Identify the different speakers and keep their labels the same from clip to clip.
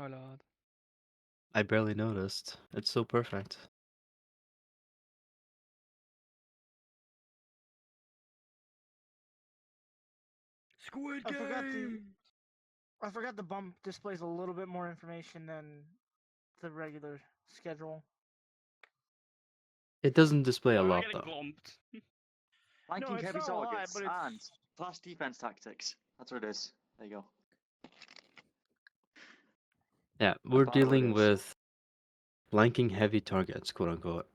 Speaker 1: my lord.
Speaker 2: I barely noticed. It's so perfect.
Speaker 1: Squid
Speaker 3: I forgot the
Speaker 1: Game!
Speaker 3: I forgot the bump displays a little bit more information than the regular schedule.
Speaker 2: It doesn't display a
Speaker 4: We're
Speaker 2: lot
Speaker 4: getting
Speaker 2: though.
Speaker 4: glomped.
Speaker 5: Flanking
Speaker 3: it's
Speaker 5: heavy
Speaker 3: not a lot,
Speaker 5: targets
Speaker 3: but it's-
Speaker 5: and flash defense tactics. That's what it is. There you go.
Speaker 2: Yeah, we're
Speaker 5: found out what it
Speaker 2: dealing
Speaker 5: is.
Speaker 2: with flanking heavy targets, quote unquote.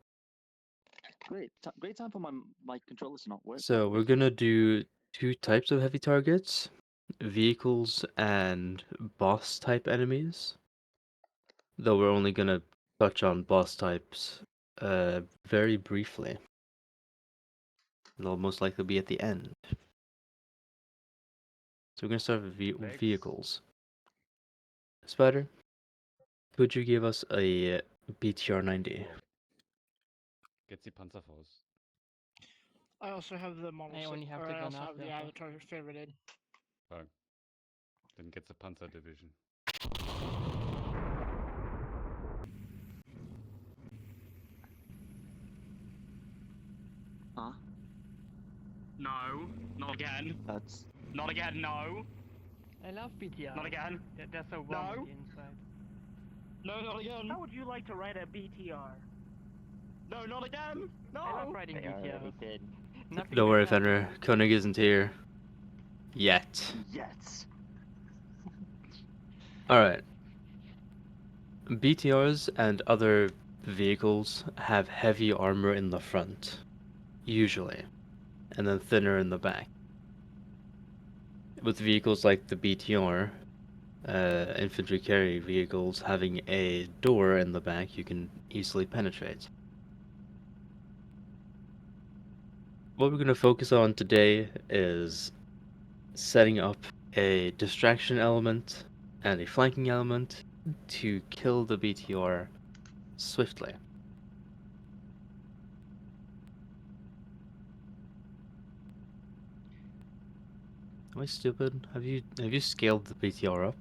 Speaker 5: Great time for my controllers to not work.
Speaker 2: So we're gonna do two types of heavy targets: vehicles and boss type enemies. Though we're only gonna touch on boss types very briefly. They'll most likely be at the end. So we're gonna start with
Speaker 4: Thanks.
Speaker 2: vehicles. Spider, could you give us a BTR 90?
Speaker 4: Get the Panzerfaust.
Speaker 3: I also have the model.
Speaker 1: I only have
Speaker 3: or
Speaker 1: the
Speaker 3: I also have the
Speaker 1: Granatwerfer.
Speaker 3: avatar favorited.
Speaker 4: Fuck. Then get the Panzer Division.
Speaker 5: Huh?
Speaker 4: No. Not again.
Speaker 5: That's
Speaker 4: Not again, no.
Speaker 1: I love BTR.
Speaker 4: Not again.
Speaker 1: They're so warm on the inside.
Speaker 4: No, not again.
Speaker 3: How would you like to ride a BTR?
Speaker 4: No, not again. No.
Speaker 1: I love riding BTR.
Speaker 5: did.
Speaker 1: Nothing
Speaker 2: Don't worry,
Speaker 1: beats that.
Speaker 2: Fenrir. Koenig isn't here. Yet.
Speaker 5: Yes.
Speaker 2: Alright. BTRs and other vehicles have heavy armor in the front, usually, and then thinner in the back. With vehicles like the BTR, infantry carry vehicles having a door in the back you can easily penetrate. What we're going to focus on today is setting up a distraction element and a flanking element to kill the BTR swiftly. Am I stupid? Have you scaled the BTR up?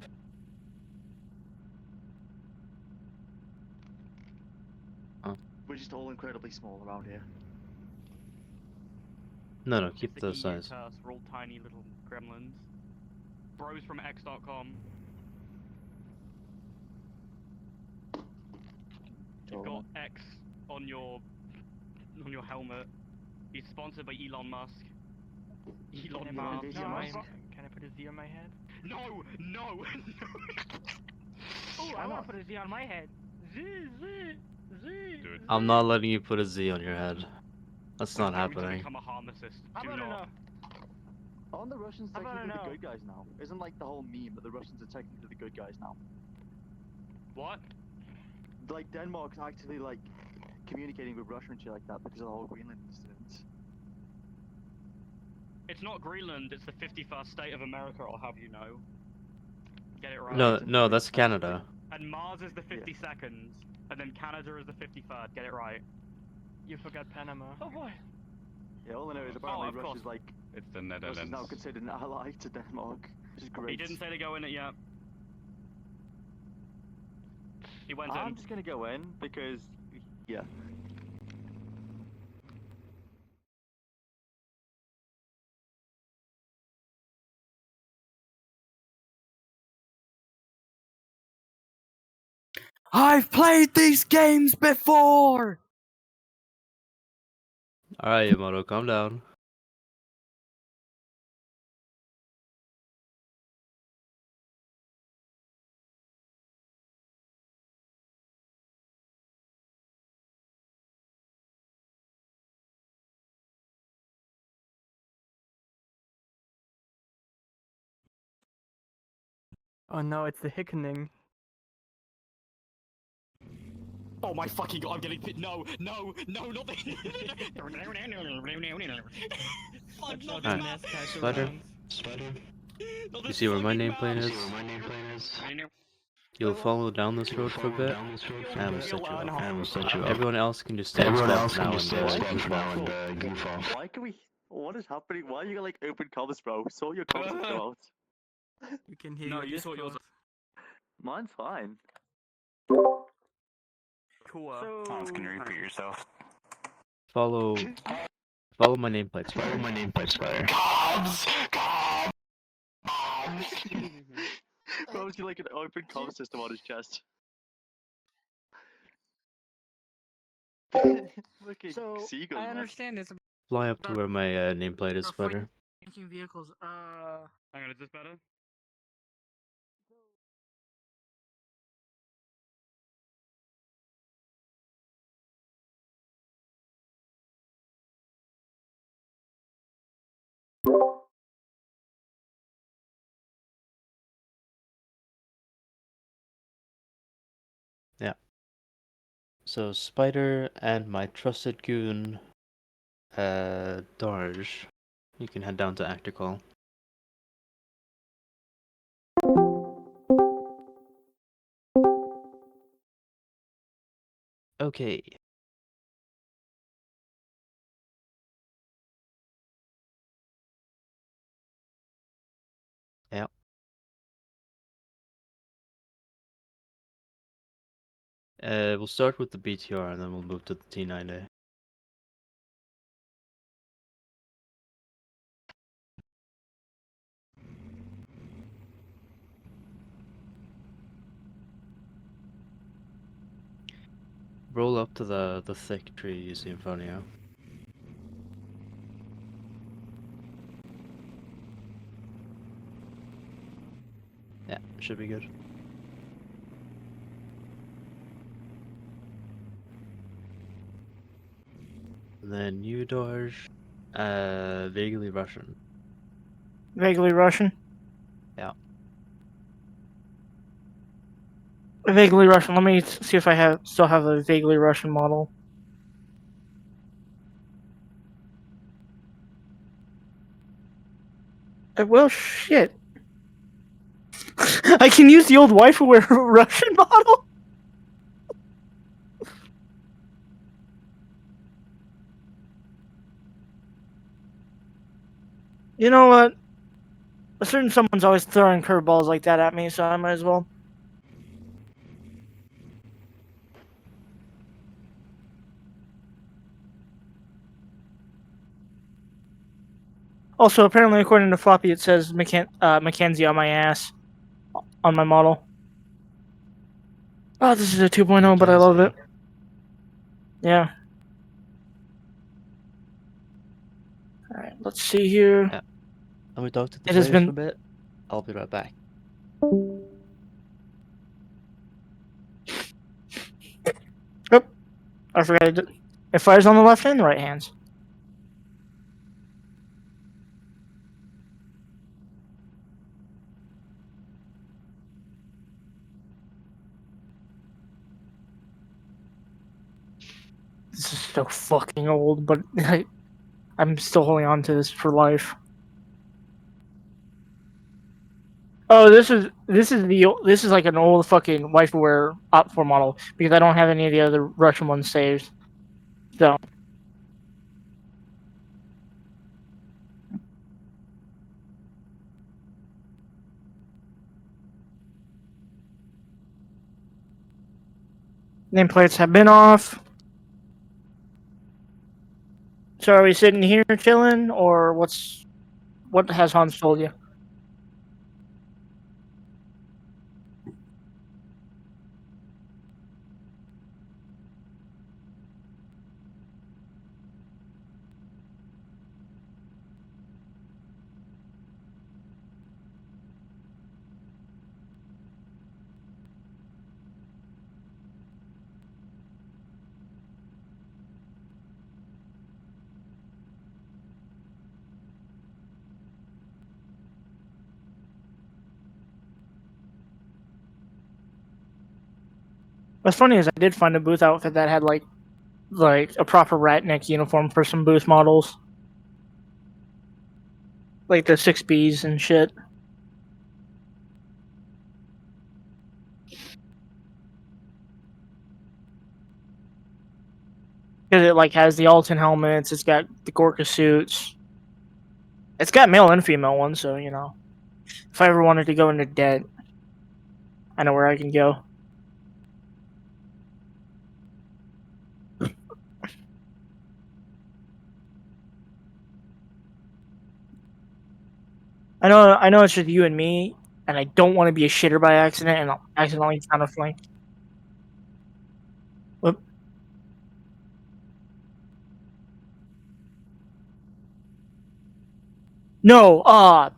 Speaker 5: We're just all incredibly small around here.
Speaker 2: No, keep
Speaker 4: It's
Speaker 2: the
Speaker 4: EU
Speaker 2: size.
Speaker 4: curse. We're all tiny little gremlins. Bros from X.com. You've got X on your helmet. He's sponsored by Elon Musk. Elon
Speaker 1: Can I put a
Speaker 4: Musk.
Speaker 1: Z on my, can I put a Z on my head?
Speaker 4: No, no,
Speaker 3: Oh, I want to put a Z on my head. Z, Z, Z.
Speaker 4: Dude.
Speaker 2: I'm not letting you put a Z on your head. That's not
Speaker 4: I'm going to
Speaker 2: happening.
Speaker 4: become a harmacist.
Speaker 3: How
Speaker 4: Do
Speaker 3: about
Speaker 4: not.
Speaker 5: Aren't the Russians
Speaker 3: How about
Speaker 5: technically the
Speaker 3: no?
Speaker 5: good guys now? Isn't like the whole meme that the Russians are technically the good guys now?
Speaker 4: What?
Speaker 5: Like Denmark's actually like communicating with Russia and shit like that because of the whole Greenland incident.
Speaker 4: It's not Greenland, it's the 51st state of America, I'll have you know. Get it right.
Speaker 2: No, that's Canada.
Speaker 4: And Mars is the 52nd, and then Canada is the 53rd, get it right.
Speaker 1: You forgot Panama.
Speaker 3: Oh boy.
Speaker 5: Yeah, all I know is apparently
Speaker 4: of
Speaker 5: Russia's
Speaker 4: course.
Speaker 5: like
Speaker 4: It's the
Speaker 5: Russia's
Speaker 4: Netherlands.
Speaker 5: now considered an ally to Denmark, which is great.
Speaker 4: He didn't say to go in it yet. He went
Speaker 5: I'm
Speaker 4: in.
Speaker 5: just gonna go in because, yeah.
Speaker 6: I've played these games before!
Speaker 2: Alright, Yamato, calm down.
Speaker 1: Oh no, it's the hickening.
Speaker 4: Oh my fucking god, I'm getting fit. No, not the. Fuck, not the
Speaker 2: Alright,
Speaker 4: map.
Speaker 2: Spider,
Speaker 4: Not
Speaker 2: you
Speaker 4: this
Speaker 2: see where my
Speaker 4: fucking
Speaker 2: nameplate
Speaker 4: map.
Speaker 2: is? You'll follow down this road for a bit, and we'll set you up. Everyone else can just stay in spawn for now and goof off.
Speaker 5: Why can we? What is happening? Why are you like open comments, bro? Sort your comments and go out.
Speaker 1: You can hear
Speaker 4: No,
Speaker 1: your
Speaker 4: you sort yours
Speaker 1: Discord.
Speaker 5: Mine's fine.
Speaker 1: Cool.
Speaker 3: So,
Speaker 7: Hans, can you repeat yourself?
Speaker 2: Follow my nameplate. Follow my nameplate, Spider.
Speaker 7: Cobbs!
Speaker 5: Bro's got like an open comm system on his chest. Fucking
Speaker 3: so
Speaker 5: seagull,
Speaker 3: I
Speaker 5: man.
Speaker 3: understand it's
Speaker 2: Fly up to where my nameplate is,
Speaker 3: Before you-
Speaker 2: Spider.
Speaker 3: making vehicles.
Speaker 4: Hang on, is this better?
Speaker 2: So Spider and my trusted goon, Darge, you can head down to Actor Call. Okay. Yeah. We'll start with the BTR and then we'll move to the T9A. Roll up to the thick tree you see in front of you. Yeah, should be good. And then you, Darge, vaguely Russian.
Speaker 3: vaguely Russian.
Speaker 2: Yeah.
Speaker 3: Vaguely Russian. Let me see if I still have a vaguely Russian model. Well, shit. I can use the old waifu Russian model. You know what? A certain someone's always throwing curveballs like that at me, so I might as well. Also, apparently, according to Floppy, it says Mackenzie on my ass on my model. Oh, this is a 2.0, but I love it. Yeah. Alright, let's see here.
Speaker 2: Yeah. Let me talk to the
Speaker 3: It has
Speaker 2: players
Speaker 3: been-
Speaker 2: for a bit. I'll be right back.
Speaker 3: I forgot it fires on the left and the right hands. This is so fucking old, but I'm still holding on to this for life. Oh, this is like an old fucking waifuware OP4 model because I don't have any of the other Russian ones saved. So nameplates have been off. So are we sitting here chilling, or what has Hans told you? What's funny is I did find a booth outfit that had like a proper Ratnik uniform for some booth models, like the 6Bs and shit. Because it like has the Alton helmets, it's got the Gorka suits, it's got male and female ones. So you know, if I ever wanted to go into debt, I know where I can go. I know it's just you and me, and I don't want to be a shitter by accident and I'll accidentally counter flank. Whoop. No, I'm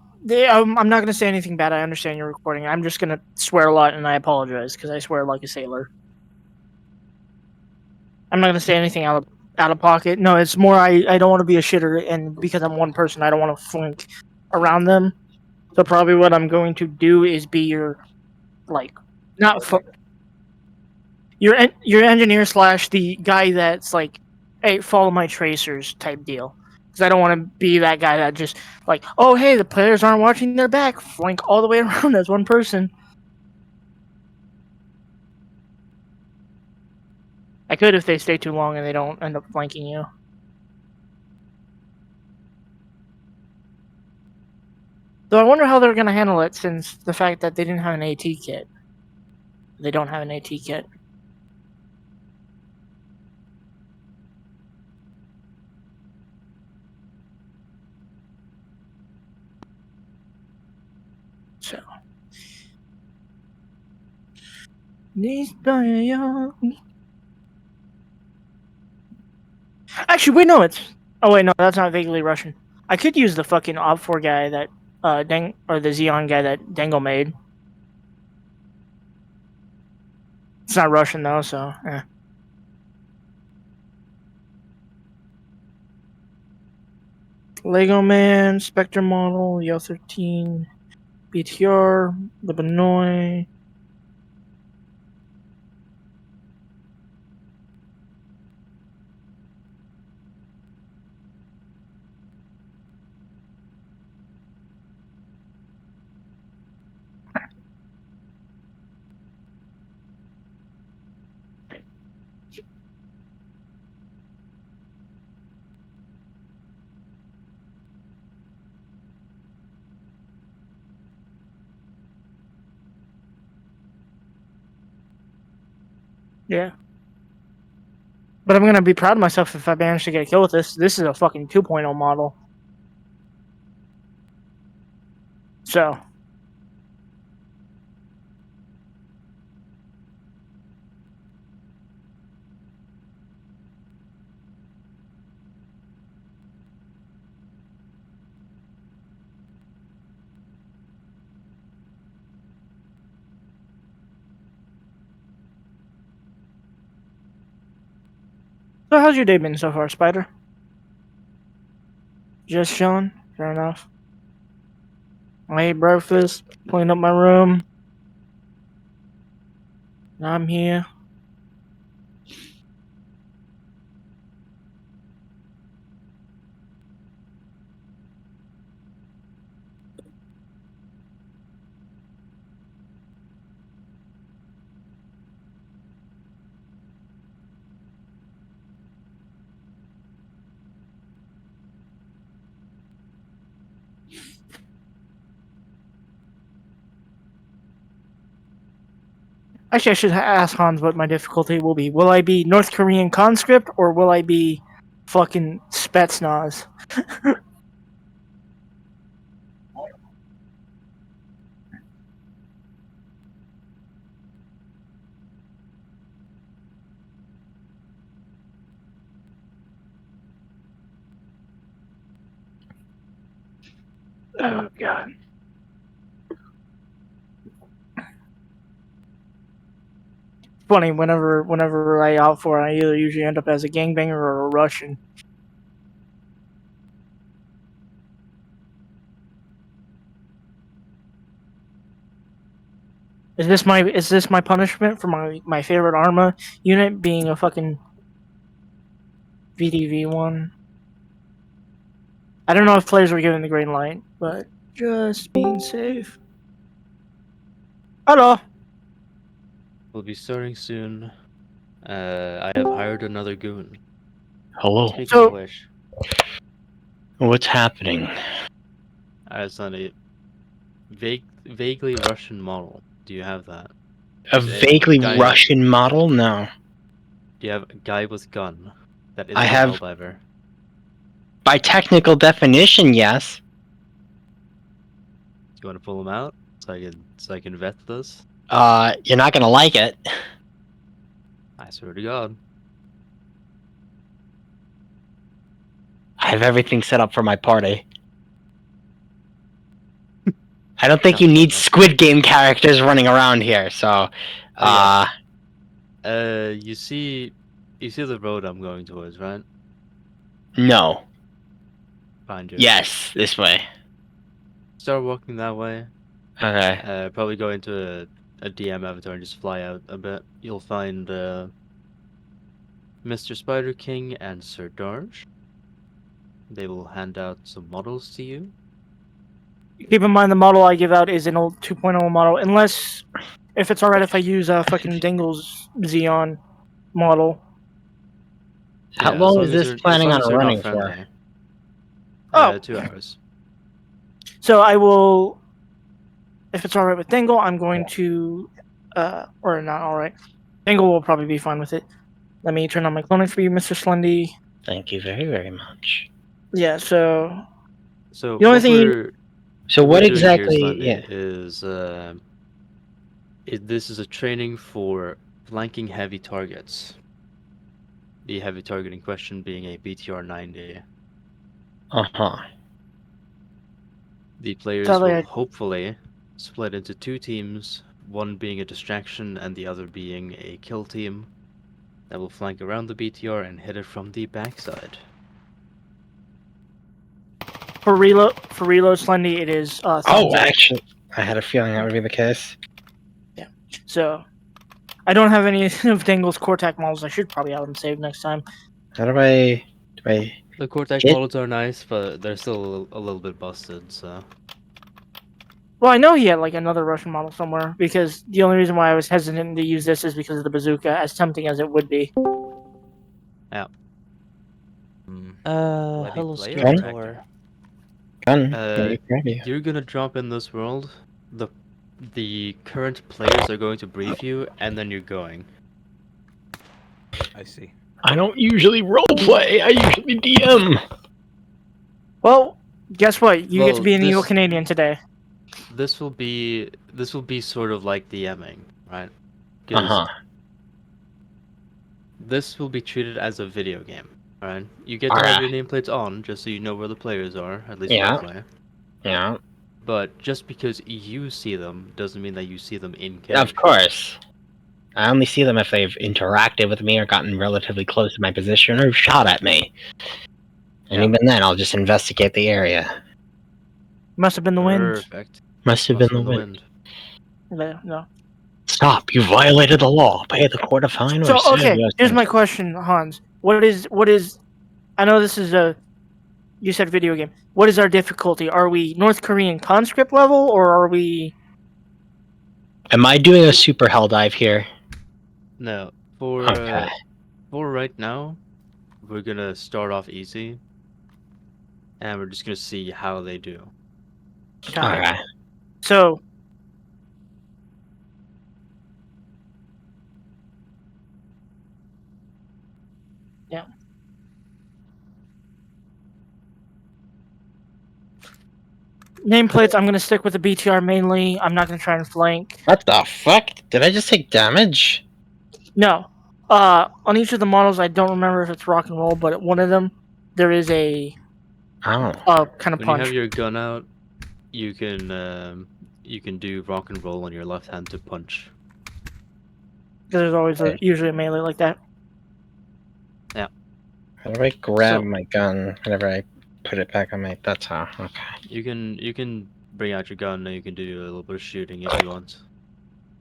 Speaker 3: not gonna say anything bad. I understand you're recording. I'm just gonna swear a lot, and I apologize because I swear like a sailor. I'm not gonna say anything out of pocket. No, it's more I don't want to be a shitter, and because I'm one person, I don't want to flank around them. So probably what I'm going to do is be your like not your engineer slash the guy that's like, hey, follow my tracers type deal. Because I don't want to be that guy that just like, oh hey, the players aren't watching their back, flank all the way around as one person. I could if they stay too long and they don't end up flanking you. So I wonder how they're gonna handle it since the fact that they didn't have an AT kit. They don't have an AT kit. So actually, wait, no, it's. Oh wait, no, that's not vaguely Russian. I could use the fucking Op4 guy that or the Xeon guy that Dangle made. It's not Russian though, so. Lego Man, Spectre model, Yo 13, BTR, Lebanoi. Yeah. But I'm gonna be proud of myself if I manage to get a kill with this. This is a fucking 2.0 model. So. So how's your day been so far, Spider? Just chilling? Fair enough. I ate breakfast, cleaned up my room. Now I'm here. Actually, I should ask Hans what my difficulty will be. Will I be North Korean conscript or will I be fucking Spetsnaz? Oh god. Funny, whenever I opt for it, I either usually end up as a gangbanger or a Russian. Is this my punishment for my favorite Arma unit being a fucking VDV one? I don't know if players were given the green light, but just being safe. Hello.
Speaker 2: We'll be starting soon. I have hired another goon.
Speaker 8: Hello.
Speaker 2: Take
Speaker 3: So-
Speaker 2: a wish.
Speaker 8: What's happening?
Speaker 2: It's on a vaguely Russian model. Do you have that?
Speaker 8: A vaguely
Speaker 2: guy-
Speaker 8: Russian model? No.
Speaker 2: You have a guy with gun. That is
Speaker 8: I
Speaker 2: a
Speaker 8: have-
Speaker 2: Helldiver.
Speaker 8: By technical definition, yes.
Speaker 2: Do you want to pull him out so I can vet this?
Speaker 8: You're not gonna like it.
Speaker 2: I swear to God.
Speaker 8: I have everything set up for my party. I don't think you
Speaker 2: Sounds
Speaker 8: need
Speaker 2: like that.
Speaker 8: Squid Game characters running around here, so
Speaker 2: Oh, yeah. You see the road I'm going towards, right?
Speaker 8: no.
Speaker 2: Behind you.
Speaker 8: Yes, this way.
Speaker 2: Start walking that way.
Speaker 8: Okay.
Speaker 2: Probably go into a DM avatar and just fly out a bit. You'll find Mr. Spider King and Sir Darge. They will hand out some models to you.
Speaker 3: Keep in mind the model I give out is an old 2.0 model, unless if it's alright if I use fucking Dingle's Xeon model.
Speaker 8: How
Speaker 2: Yeah,
Speaker 8: long
Speaker 2: as
Speaker 8: is
Speaker 2: long as
Speaker 8: this
Speaker 2: they're-
Speaker 8: planning
Speaker 2: as long
Speaker 8: on
Speaker 2: as they're not
Speaker 8: running for?
Speaker 2: friendly.
Speaker 3: Oh.
Speaker 2: 2 hours.
Speaker 3: So I will, if it's alright with Dingle, I'm going to, or not alright. Dingle will probably be fine with it. Let me turn on my cloning for you, Mr. Slendy.
Speaker 8: Thank you very, very much.
Speaker 3: Yeah, so
Speaker 2: So
Speaker 3: The only
Speaker 2: what
Speaker 3: thing you-
Speaker 2: we're
Speaker 8: So
Speaker 2: what
Speaker 8: what
Speaker 2: we're doing here,
Speaker 8: exactly?
Speaker 2: Slendy,
Speaker 8: Yeah.
Speaker 2: is this is a training for flanking heavy targets. The heavy target in question being a BTR 90.
Speaker 8: Uh huh.
Speaker 2: The players
Speaker 3: Sadly,
Speaker 2: will
Speaker 3: I-
Speaker 2: hopefully split into 2 teams, one being a distraction and the other being a kill team that will flank around the BTR and hit it from the backside.
Speaker 3: for reload Slendy, it is
Speaker 8: Oh,
Speaker 3: thumbs up.
Speaker 8: actually, I had a feeling that would be the case.
Speaker 3: So I don't have any of Dingle's Cortac models. I should probably have them saved next time.
Speaker 8: How do I? Do I?
Speaker 2: The Cortex
Speaker 8: It-
Speaker 2: models are nice, but they're still a little bit busted, so...
Speaker 3: Well, I know he had like another Russian model somewhere because the only reason why I was hesitant to use this is because of the bazooka, as tempting as it would be.
Speaker 2: Bloody
Speaker 9: Hello,
Speaker 2: player
Speaker 8: Gun?
Speaker 9: Skeletor.
Speaker 8: Gun.
Speaker 2: Uh,
Speaker 8: Ready for you.
Speaker 2: You're gonna drop in this world, the current players are going to brief you, and then you're going.
Speaker 9: I see.
Speaker 8: I don't usually roleplay. I usually DM.
Speaker 3: Well, guess what? You get to
Speaker 2: Well,
Speaker 3: be an Eagle
Speaker 2: this-
Speaker 3: Canadian today.
Speaker 2: This will be sort of like DMing, right?
Speaker 8: Uh
Speaker 2: 'Cause
Speaker 8: huh.
Speaker 2: this will be treated as a video game, alright? You get to have your nameplates on, just so you know where the players are, at least
Speaker 8: Yeah.
Speaker 2: roughly.
Speaker 8: Yeah.
Speaker 2: But just because you see them doesn't mean that you see them in game.
Speaker 8: Of course. I only see them if they've interacted with me or gotten relatively close to my position or shot at me. And
Speaker 2: Yeah.
Speaker 8: even then, I'll just investigate the area.
Speaker 3: Must have been the wind.
Speaker 2: Perfect.
Speaker 8: Must have
Speaker 2: Must
Speaker 8: been
Speaker 2: have
Speaker 8: the
Speaker 2: been
Speaker 8: wind.
Speaker 3: No.
Speaker 8: Stop! You violated the law. Pay the court a fine or
Speaker 3: So
Speaker 8: serve
Speaker 3: okay,
Speaker 8: your
Speaker 3: here's my
Speaker 8: sentence.
Speaker 3: question, Hans. What is? I know this is a. You said video game. What is our difficulty? Are we North Korean conscript level, or are we?
Speaker 8: Am I doing a super hell dive here?
Speaker 2: No, for
Speaker 8: Okay.
Speaker 2: right now, we're gonna start off easy, and we're just gonna see how they do.
Speaker 8: Alright.
Speaker 3: So yeah. Nameplates. I'm gonna stick with the BTR mainly. I'm not gonna try and flank.
Speaker 8: What the fuck? Did I just take damage?
Speaker 3: No. On each of the models, I don't remember if it's rock and roll, but one of them, there is a
Speaker 8: Oh.
Speaker 3: kind of
Speaker 2: When
Speaker 3: punch.
Speaker 2: you have your gun out, you can do rock and roll on your left hand to punch.
Speaker 3: There's always usually a melee like that.
Speaker 8: How do I grab
Speaker 2: So-
Speaker 8: my gun whenever I put it back on my... That's how. Okay.
Speaker 2: You can bring out your gun and you can do a little bit of shooting if you want.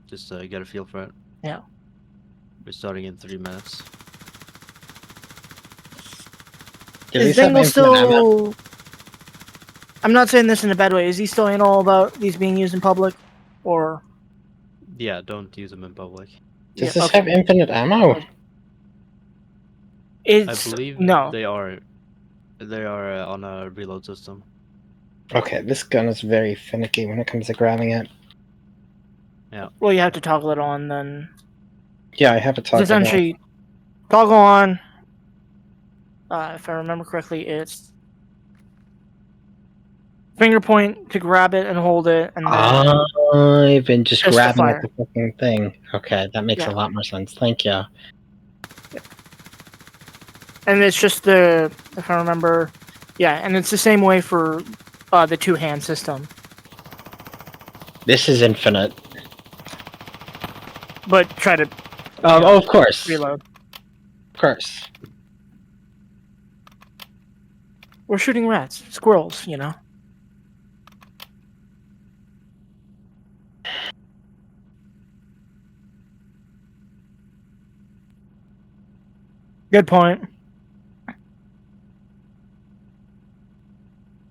Speaker 2: Just get a feel for it.
Speaker 3: Yeah.
Speaker 2: We're starting in 3 minutes.
Speaker 8: Did
Speaker 3: Is
Speaker 8: these have
Speaker 3: Dingle
Speaker 8: infinite ammo?
Speaker 3: still? I'm not saying this in a bad way. Is he still anal about these being used in public, or?
Speaker 2: Yeah, don't use them in public.
Speaker 8: Does
Speaker 3: Yeah,
Speaker 8: this
Speaker 3: okay.
Speaker 8: have infinite ammo?
Speaker 3: It's
Speaker 2: I believe
Speaker 3: no.
Speaker 2: they are on a reload system.
Speaker 8: Okay, this gun is very finicky when it comes to grabbing it.
Speaker 3: Well, you have to toggle it on then.
Speaker 8: Yeah, I have a
Speaker 3: It's
Speaker 8: toggle.
Speaker 3: essentially toggle on. If I remember correctly, it's finger point to grab it and hold it, and then
Speaker 8: I've been just
Speaker 3: Just the
Speaker 8: grabbing at
Speaker 3: fire.
Speaker 8: the fucking thing. Okay, that makes
Speaker 3: Yeah.
Speaker 8: a lot more sense. Thank you.
Speaker 3: and it's just the if I remember, yeah, and it's the same way for the two-hand system,
Speaker 8: This is infinite.
Speaker 3: but try to
Speaker 8: Oh, of course.
Speaker 3: reload.
Speaker 8: Of course.
Speaker 3: We're shooting rats, squirrels, you know. Good point.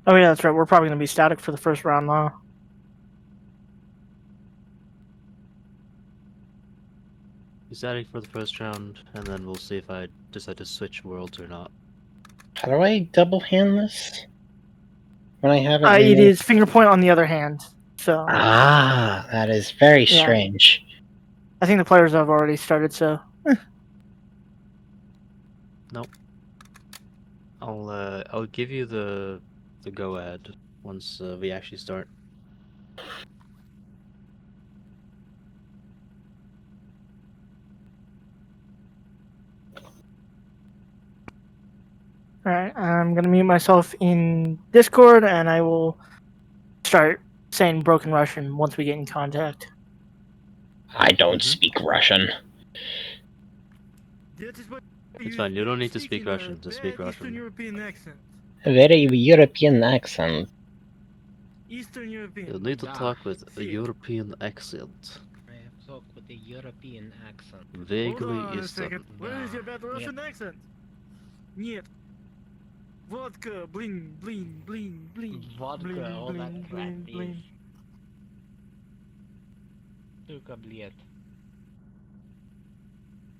Speaker 3: Oh yeah, that's right. We're probably gonna be static for the first round now.
Speaker 2: Be static for the first round, and then we'll see if I decide to switch worlds or not.
Speaker 8: How do I double hand this? When I have it.
Speaker 3: It
Speaker 8: removed?
Speaker 3: is finger point on the other hand. So
Speaker 8: Ah, that is very
Speaker 3: Yeah.
Speaker 8: strange.
Speaker 3: I think the players have already started. So
Speaker 2: I'll give you the go ahead once we actually start.
Speaker 3: all right, I'm gonna mute myself in Discord, and I will start saying broken Russian once we get in contact.
Speaker 8: I don't speak Russian.
Speaker 2: It's fine. You don't need to speak Russian to speak Russian.
Speaker 6: European accent.
Speaker 8: A very European accent.
Speaker 6: Eastern European.
Speaker 2: You'll need to
Speaker 8: Yeah,
Speaker 2: talk with a
Speaker 6: see it.
Speaker 2: European accent.
Speaker 8: I talk with a European accent.
Speaker 2: Vaguely
Speaker 6: Hold on a
Speaker 2: Eastern.
Speaker 6: second. Where is your bad Russian accent? Нет. Vodka, bling, bling, bling, bling.
Speaker 8: Vodka,
Speaker 6: bling,
Speaker 8: all that
Speaker 6: bling,
Speaker 8: crap,
Speaker 6: bling, bling.
Speaker 8: Suka bliet.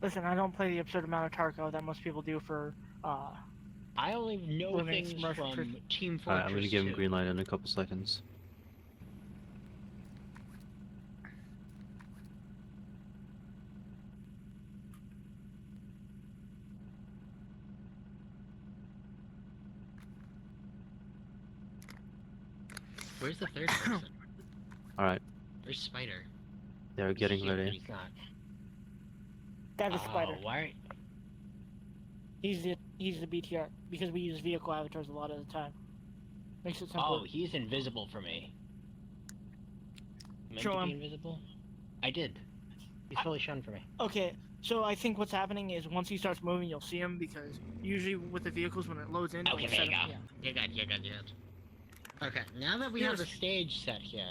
Speaker 3: Listen, I don't play the absurd amount of Tarkov that most people do for.
Speaker 8: I only know
Speaker 3: Living
Speaker 8: things
Speaker 3: Russian
Speaker 8: from
Speaker 3: tradition.
Speaker 8: Team Fortress.
Speaker 2: Alright, I'm gonna give him
Speaker 8: 2.
Speaker 2: green light in a couple seconds.
Speaker 8: Where's the third person?
Speaker 2: Alright,
Speaker 8: Where's Spider?
Speaker 2: they're getting
Speaker 8: He's here, but
Speaker 2: ready.
Speaker 8: he's not.
Speaker 3: That is Spider.
Speaker 8: Why?
Speaker 3: He's the BTR because we use vehicle avatars a lot of the time. Makes it simple.
Speaker 8: Oh, he's invisible for me. Meant
Speaker 3: Show
Speaker 8: to be
Speaker 3: him.
Speaker 8: invisible? I did. He's fully shunned for me.
Speaker 3: Okay, so I think what's happening is once he starts moving, you'll see him because usually with the vehicles when it loads in.
Speaker 8: Okay,
Speaker 3: it'll
Speaker 8: there you
Speaker 3: set
Speaker 8: go.
Speaker 3: up-
Speaker 8: You're good, you're good, you're good. Okay, now that we have the stage set here,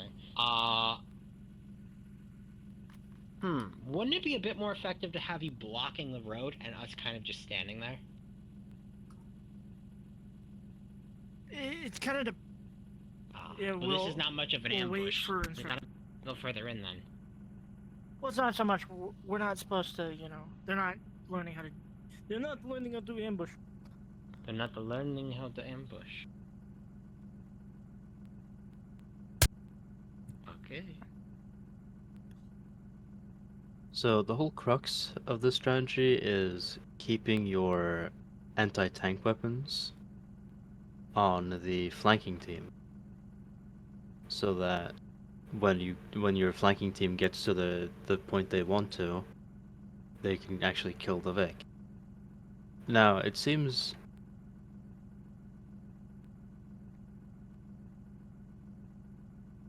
Speaker 8: wouldn't it be a bit more effective to have you blocking the road and us kind of just standing there?
Speaker 3: It's kind of Yeah,
Speaker 8: well, this is not much of an
Speaker 3: we'll wait
Speaker 8: ambush.
Speaker 3: for
Speaker 8: We
Speaker 3: instru-
Speaker 8: gotta go further in then.
Speaker 3: Well, it's not so much. We're not supposed to, you know. They're not learning how to. They're not learning how to do ambush.
Speaker 8: They're not learning how to ambush. Okay.
Speaker 2: So the whole crux of this strategy is keeping your anti-tank weapons on the flanking team, so that when your flanking team gets to the point they want to, they can actually kill the Vic. Now it seems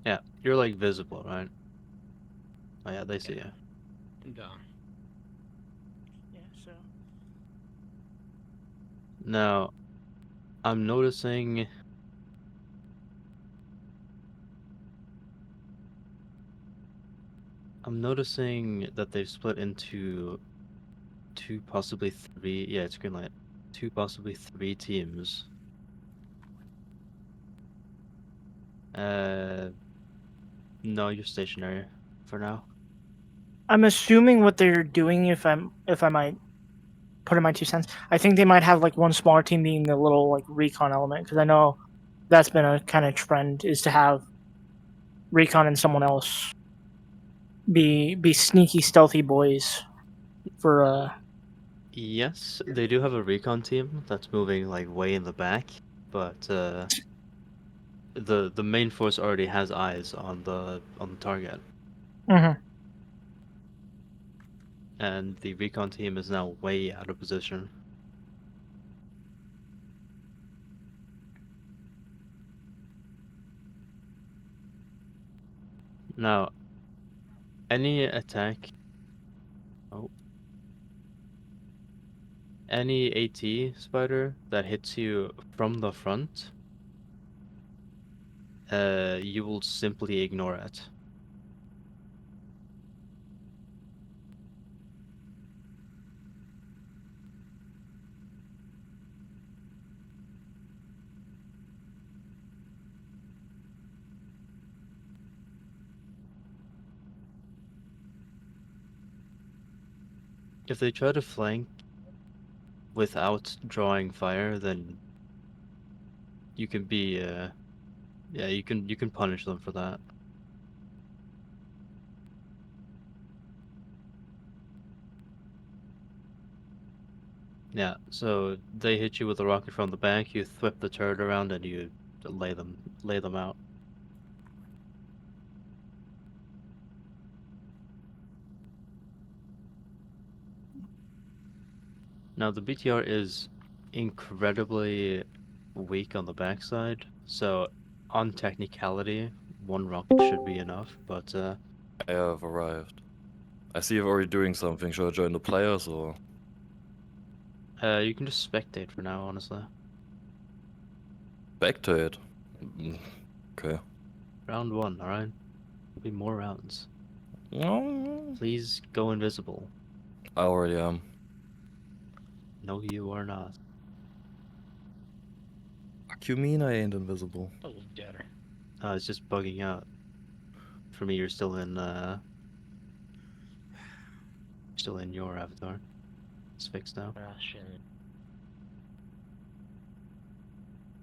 Speaker 2: yeah, you're like visible, right? Oh yeah, they see you.
Speaker 8: Go.
Speaker 3: Yeah. So.
Speaker 2: Now, I'm noticing that they've split into two, possibly three. Yeah, it's green light. Two, possibly three teams. No, you're stationary for now.
Speaker 3: I'm assuming what they're doing, if I might put in my 2 cents, I think they might have like one smaller team being the little like recon element, because I know that's been a kind of trend is to have recon and someone else be sneaky, stealthy boys. For
Speaker 2: Yes, they do have a recon team that's moving like way in the back, but the main force already has eyes on the target, and the recon team is now way out of position. Now, any attack. Oh. Any AT spider that hits you from the front, you will simply ignore it. If they try to flank without drawing fire, then you can be yeah, you can punish them for that. Yeah, so they hit you with a rocket from the back, you whip the turret around and you lay them out. Now the BTR is incredibly weak on the backside, so on technicality, one rocket should be enough, but
Speaker 10: I have arrived. I see you're already doing something. Should I join the players or?
Speaker 2: you can just spectate for now, honestly.
Speaker 10: Spectate? Okay.
Speaker 2: Round 1, alright? There'll be more rounds.
Speaker 10: No,
Speaker 2: Please go invisible.
Speaker 10: I already am.
Speaker 2: No, you are not.
Speaker 10: Fuck you mean I ain't invisible?
Speaker 2: It's just bugging out. For me, you're still in your avatar. It's fixed now.
Speaker 8: Russian.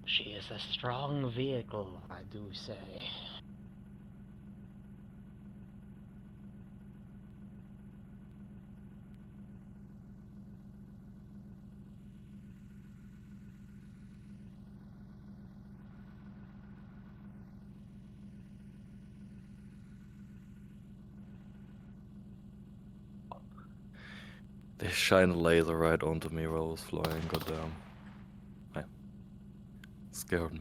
Speaker 8: She is a strong vehicle, I do say.
Speaker 10: They shine a laser right onto me while I was flying, goddamn. Scared me.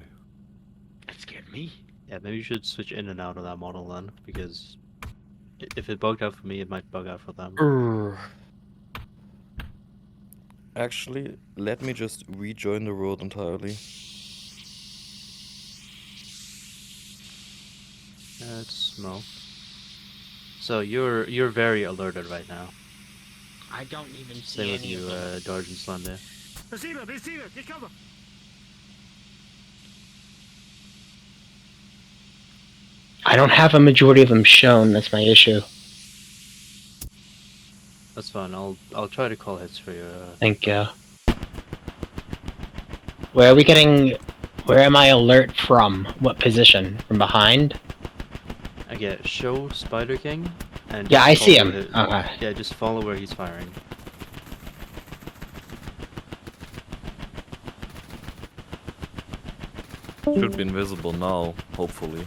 Speaker 8: That scared me.
Speaker 2: Yeah, maybe you should switch in and out of that model then, because if it bugged out for me, it might bug out for them.
Speaker 10: Actually, let me just rejoin the world entirely.
Speaker 2: It's smoke. So you're very alerted right now.
Speaker 8: I don't even see
Speaker 2: Same with
Speaker 8: any
Speaker 2: you,
Speaker 8: of them.
Speaker 2: Darge and Slender.
Speaker 6: Receiver, get cover.
Speaker 8: I don't have a majority of them shown, that's my issue.
Speaker 2: That's fine. I'll try to call hits for you.
Speaker 8: Thank you. Where are we getting... Where am I alert from? What position? From behind?
Speaker 2: Okay, show Spider King. And
Speaker 8: Yeah,
Speaker 2: just
Speaker 8: I see
Speaker 2: follow
Speaker 8: him.
Speaker 2: his-
Speaker 8: Okay.
Speaker 2: Yeah, just follow where he's firing.
Speaker 10: Should be invisible now, hopefully.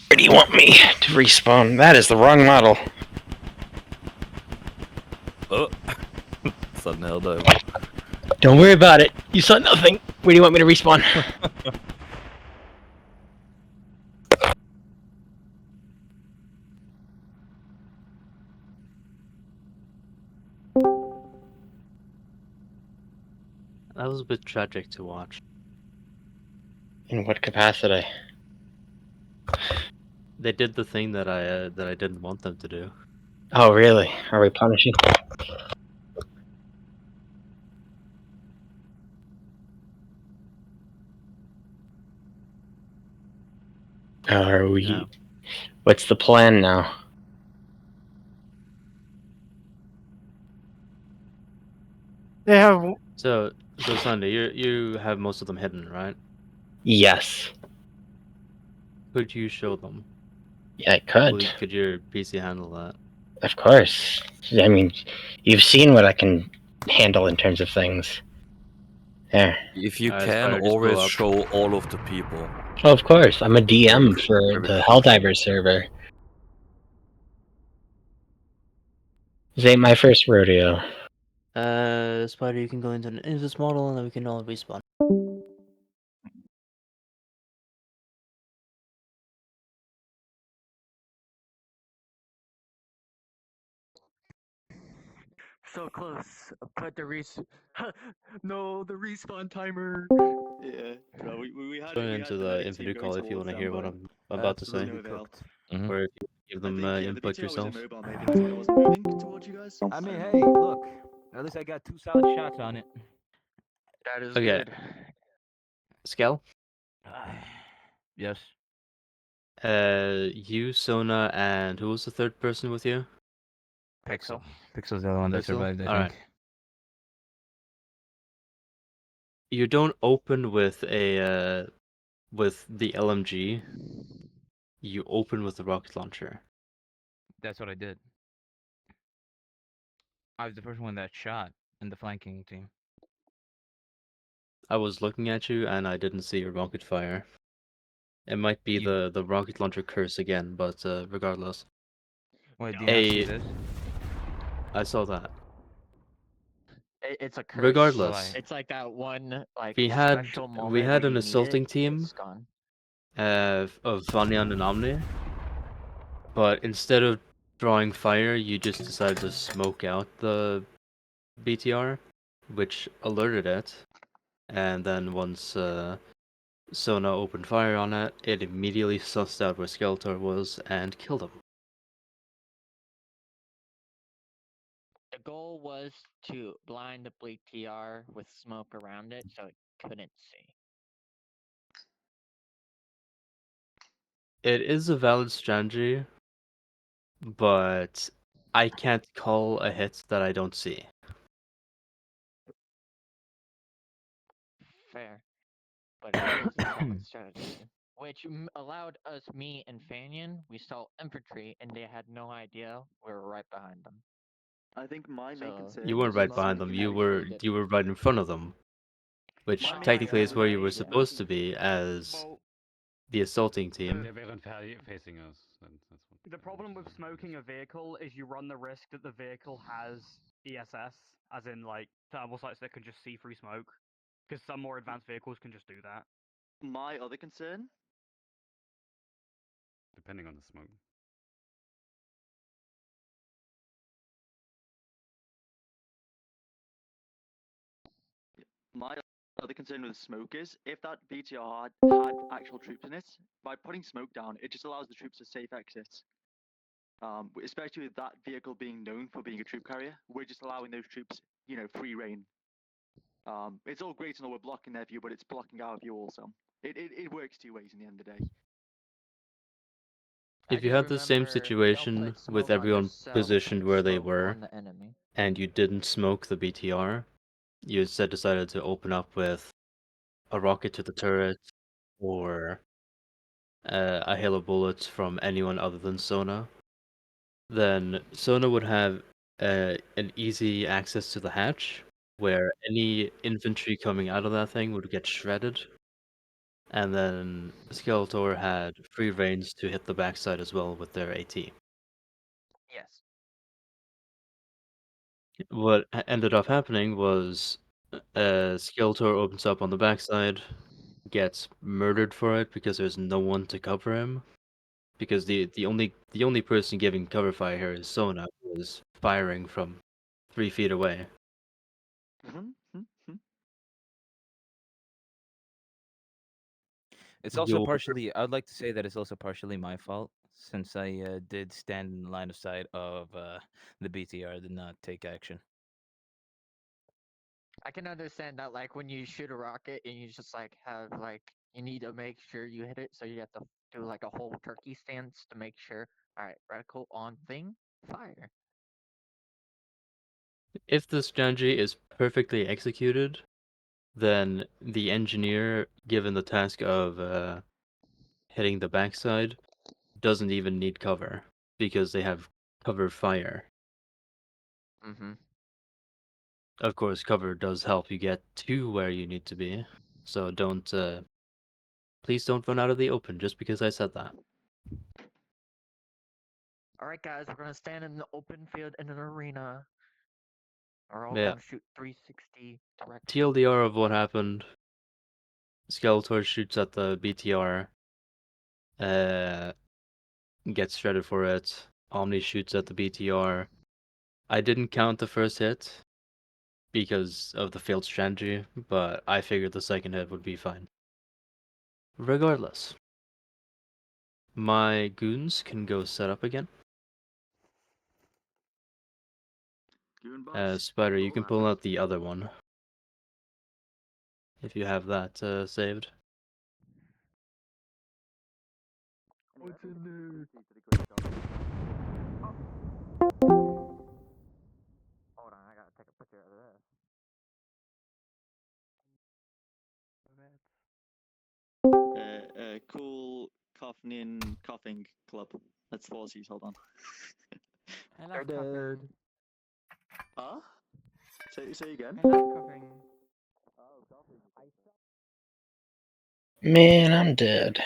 Speaker 8: Where do you want me to respawn? That is the wrong model.
Speaker 10: Oh! Sudden hell dive.
Speaker 8: Don't worry about it. You saw nothing. Where do you want me to respawn?
Speaker 2: That was a bit tragic to watch.
Speaker 8: In what capacity?
Speaker 2: They did the thing that I didn't want them to do.
Speaker 8: Oh, really? Are we punishing? Are we?
Speaker 2: No.
Speaker 8: What's the plan now?
Speaker 3: They have
Speaker 2: So Sunday, you have most of them hidden, right?
Speaker 8: Yes,
Speaker 2: Could you show them?
Speaker 8: yeah, I could.
Speaker 2: Could your PC handle that?
Speaker 8: Of course. I mean, you've seen what I can handle in terms of things. There.
Speaker 10: If you
Speaker 2: Alright,
Speaker 10: can,
Speaker 2: Spider, just blow
Speaker 10: always
Speaker 2: up.
Speaker 10: show all of the people.
Speaker 8: Oh, of course. I'm a DM
Speaker 10: Very-
Speaker 8: for
Speaker 10: very
Speaker 8: the
Speaker 10: cool.
Speaker 8: Helldivers server. This ain't my first rodeo.
Speaker 2: Spider, you can go into this model and then we can all respawn.
Speaker 1: So close. Put the no, the respawn timer.
Speaker 5: Yeah, bro, we had
Speaker 2: Going
Speaker 5: we
Speaker 2: into
Speaker 5: had the
Speaker 2: the
Speaker 5: medic
Speaker 2: infantry
Speaker 5: team
Speaker 2: call
Speaker 5: going
Speaker 2: if you want
Speaker 5: towards
Speaker 2: to
Speaker 5: them,
Speaker 2: hear what
Speaker 5: but
Speaker 2: I'm about to say,
Speaker 5: no avail.
Speaker 2: or if you give them
Speaker 5: I think,
Speaker 2: input
Speaker 5: the BTR
Speaker 2: yourself.
Speaker 5: was immobile, maybe that's why it wasn't moving towards you guys.
Speaker 9: I mean,
Speaker 5: don't
Speaker 9: hey,
Speaker 5: know.
Speaker 9: look. At least I got 2 solid shots on it.
Speaker 1: That is
Speaker 2: Okay.
Speaker 1: good.
Speaker 2: Skel,
Speaker 9: Yes.
Speaker 2: you, Sona, and who was the third person with you?
Speaker 9: Pixel. Pixel's the other one that
Speaker 2: Pixel?
Speaker 9: survived, I
Speaker 2: Alright.
Speaker 9: think.
Speaker 2: You don't open with a with the LMG. You open with the rocket launcher.
Speaker 9: That's what I did. I was the first one that shot in the flanking team.
Speaker 2: I was looking at you and I didn't see your rocket fire. It might be
Speaker 9: You-
Speaker 2: the rocket launcher curse again, but regardless.
Speaker 9: Wait, do you not see
Speaker 2: Hey,
Speaker 9: this?
Speaker 2: I saw that.
Speaker 1: It's a curse.
Speaker 2: Regardless,
Speaker 1: It's like that one like
Speaker 2: we had
Speaker 1: special moment
Speaker 2: we had
Speaker 1: when
Speaker 2: an
Speaker 1: you need
Speaker 2: assaulting
Speaker 1: it,
Speaker 2: team
Speaker 1: it's gone.
Speaker 2: of Vanyan and Omni, but instead of drawing fire, you just decided to smoke out the BTR, which alerted it, and then once Sona opened fire on it, it immediately sussed out where Skeletor was and killed him.
Speaker 11: The goal was to blind the BTR with smoke around it so it couldn't see.
Speaker 2: It is a valid strategy, but I can't call a hit that I don't see.
Speaker 11: Fair. But it is a solid strategy. Which allowed us, me and Fanion, we saw infantry and they had no idea we were right behind them.
Speaker 5: I think my main
Speaker 11: So,
Speaker 5: concern.
Speaker 2: You weren't
Speaker 5: was
Speaker 2: right
Speaker 5: not
Speaker 2: behind
Speaker 5: smoking
Speaker 2: them. You
Speaker 5: out.
Speaker 2: were
Speaker 11: good.
Speaker 2: you were right in front of them, which
Speaker 5: My main
Speaker 2: technically is
Speaker 5: concern
Speaker 2: where
Speaker 5: was
Speaker 2: you were
Speaker 5: not
Speaker 2: supposed to
Speaker 5: smoking.
Speaker 2: be as
Speaker 4: Well,
Speaker 2: the assaulting team.
Speaker 12: They weren't facing us. That's what
Speaker 4: the problem with smoking a vehicle is you run the risk that the vehicle has ESS, as in like thermal sights that can just see through smoke, because some more advanced vehicles can just do that.
Speaker 5: My other concern.
Speaker 12: depending on the smoke.
Speaker 5: My other concern with smoke is if that BTR had actual troops in it, by putting smoke down, it just allows the troops a safe exit. Especially with that vehicle being known for being a troop carrier, we're just allowing those troops, free reign. It's all great and all we're blocking their view, but it's blocking our view also. It works two ways in the end of the day.
Speaker 2: If you had the same situation with everyone positioned where they were,
Speaker 11: the enemy.
Speaker 2: and you didn't smoke the BTR, you instead decided to open up with a rocket to the turret or a hail of bullets from anyone other than Sona, then Sona would have an easy access to the hatch, where any infantry coming out of that thing would get shredded, and then Skeletor had free reins to hit the backside as well with their AT.
Speaker 11: Yes.
Speaker 2: What ended up happening was Skeletor opens up on the backside, gets murdered for it because there's no one to cover him. Because the only person giving cover fire here is Sona, who is firing from 3 feet away.
Speaker 9: It's also
Speaker 2: You'll-
Speaker 9: partially. I would like to say that it's also partially my fault since I did stand in line of sight of the BTR, did not take action.
Speaker 11: I can understand that, like when you shoot a rocket and you just like have like you need to make sure you hit it, so you have to do like a whole turkey stance to make sure. All right, reticle on thing, fire.
Speaker 2: If the strategy is perfectly executed, then the engineer, given the task of hitting the backside, doesn't even need cover because they have cover fire.
Speaker 11: Mm-hmm.
Speaker 2: Of course, cover does help you get to where you need to be, so please don't run out of the open just because I said that.
Speaker 11: All right, guys, we're gonna stand in the open field in an arena. We're all
Speaker 2: Yeah.
Speaker 11: gonna shoot 360 direct.
Speaker 2: TLDR of what happened. Skeletor shoots at the BTR. Gets shredded for it. Omni shoots at the BTR. I didn't count the first hit because of the failed strategy, but I figured the second hit would be fine. Regardless, my goons can go set up again.
Speaker 5: Goon boss.
Speaker 2: Spider, you
Speaker 5: Cool,
Speaker 2: can pull out the other one. If you have that saved.
Speaker 1: What's in there?
Speaker 11: Hold on, I gotta take a picture of this.
Speaker 5: Cool coughing club. That's falsies. Hold on.
Speaker 11: I
Speaker 1: They're
Speaker 11: love coughing.
Speaker 1: dead.
Speaker 5: Huh? Say again.
Speaker 11: I love coughing.
Speaker 8: Man, I'm dead.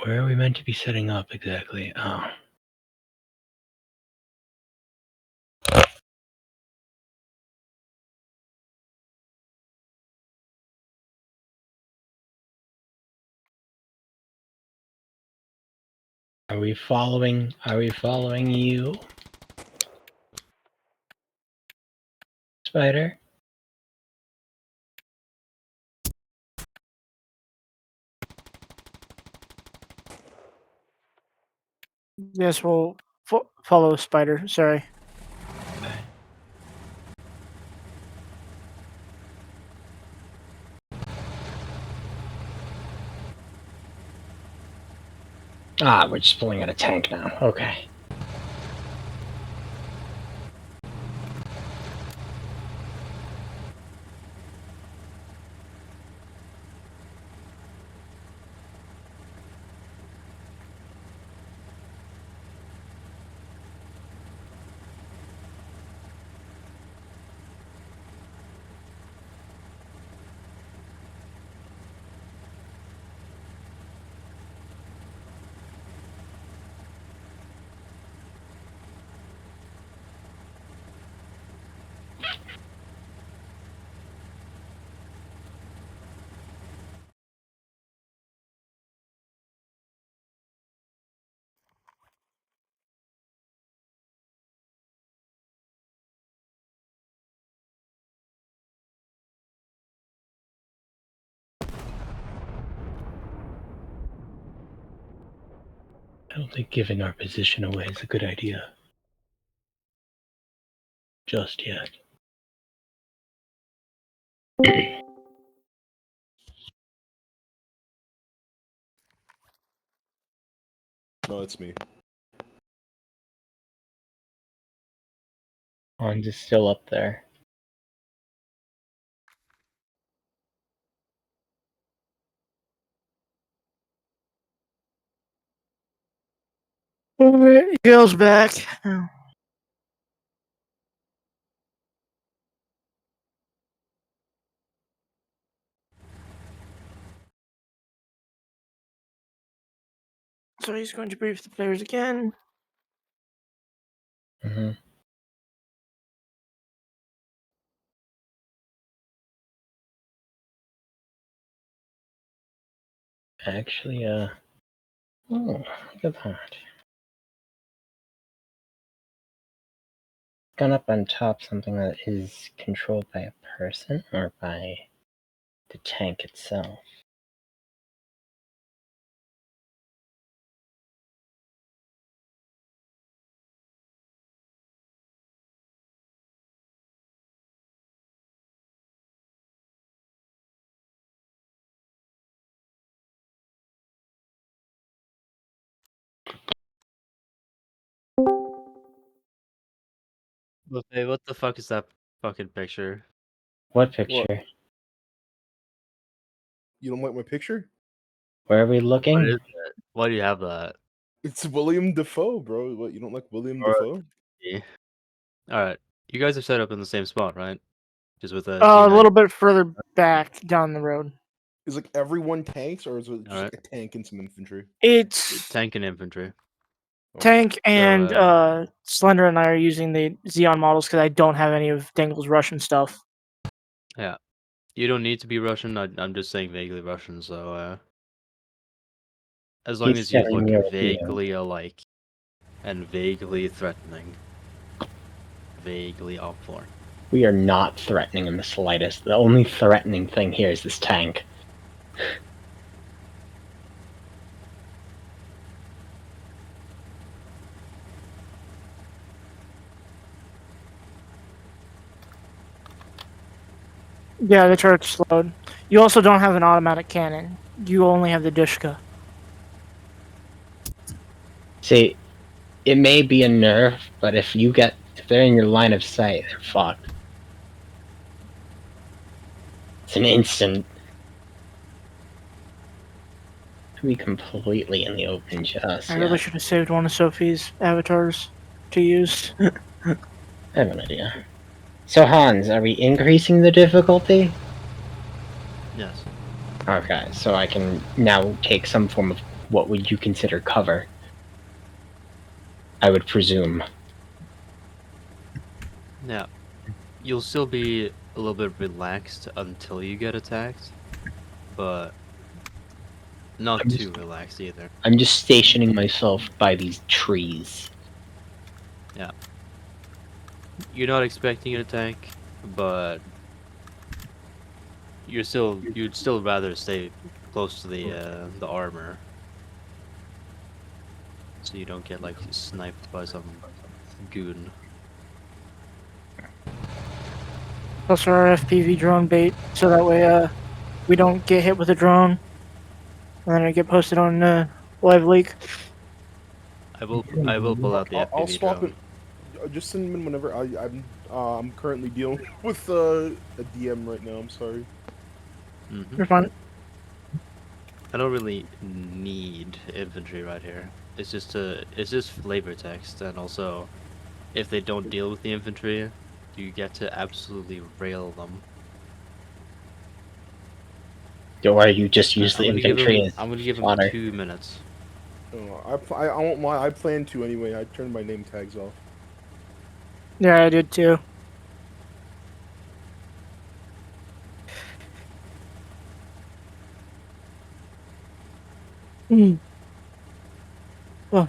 Speaker 8: Where are we meant to be setting up exactly? Oh. Are we following you? Spider?
Speaker 3: Yes, we'll follow Spider. Sorry.
Speaker 8: Ah, we're just pulling out a tank now. Okay. I don't think giving our position away is a good idea. Just yet.
Speaker 10: No, it's me.
Speaker 8: Hans is still up there.
Speaker 3: Alright, Gail's back. So he's going to brief the players again.
Speaker 8: Mm-hmm. Actually, oh, look at that. Gone up on top something that is controlled by a person or by the tank itself.
Speaker 2: Buffet, what the fuck is that fucking picture?
Speaker 8: What picture?
Speaker 13: You don't like my picture?
Speaker 8: Where are we
Speaker 2: What
Speaker 8: looking?
Speaker 2: is it? Why do you have that?
Speaker 13: It's William Defoe, bro. What, you don't like William
Speaker 2: Or-
Speaker 13: Defoe?
Speaker 2: Yeah. Alright. You guys are set up in the same spot, right? Just with a
Speaker 3: A
Speaker 2: T9.
Speaker 3: little bit further back down the road.
Speaker 13: Is like everyone tanks, or is it just
Speaker 2: Alright.
Speaker 13: like a tank and some infantry?
Speaker 3: It's
Speaker 2: Tank and infantry.
Speaker 3: Tank and
Speaker 2: uh,
Speaker 3: Slender and I are using the Xeon models because I don't have any of Dangle's Russian stuff.
Speaker 2: Yeah. You don't need to be Russian. I'm just saying vaguely Russian, so as long
Speaker 8: He's
Speaker 2: as you
Speaker 8: setting
Speaker 2: look
Speaker 8: European.
Speaker 2: vaguely alike and vaguely threatening. Vaguely up for.
Speaker 8: We are not threatening in the slightest. The only threatening thing here is this tank.
Speaker 3: Yeah, the turret's slowed. You also don't have an automatic cannon. You only have the Dishka.
Speaker 8: See, it may be a nerf, but if they're in your line of sight, they're fucked. It's an instant. To be completely in the open just.
Speaker 3: I really should have saved one of Sophie's avatars to use.
Speaker 8: I have an idea. So Hans, are we increasing the difficulty?
Speaker 2: Yes.
Speaker 8: Okay, so I can now take some form of what would you consider cover? I would presume.
Speaker 2: Yeah. You'll still be a little bit relaxed until you get attacked, but not too relaxed either.
Speaker 8: I'm just stationing myself by these trees.
Speaker 2: Yeah. You're not expecting an attack, but you'd still rather stay close to the armor, so you don't get like sniped by some goon.
Speaker 3: Plus our FPV drone bait, so that way we don't get hit with a drone, and then I get posted on Live Leak.
Speaker 2: I will pull out the FPV
Speaker 13: I'll swap
Speaker 2: drone.
Speaker 13: it. Just send them in whenever. I'm currently dealing with a DM right now. I'm sorry.
Speaker 3: You're fine.
Speaker 2: I don't really need infantry right here. It's just flavor text, and also, if they don't deal with the infantry, you get to absolutely rail them.
Speaker 8: Or you just use the
Speaker 2: I'm gonna give
Speaker 8: infantry as
Speaker 2: I'm gonna give them
Speaker 8: fodder.
Speaker 2: 2 minutes.
Speaker 13: I won't lie. I plan to anyway. I turned my name tags off.
Speaker 3: Yeah, I did too. Hmm. Oh.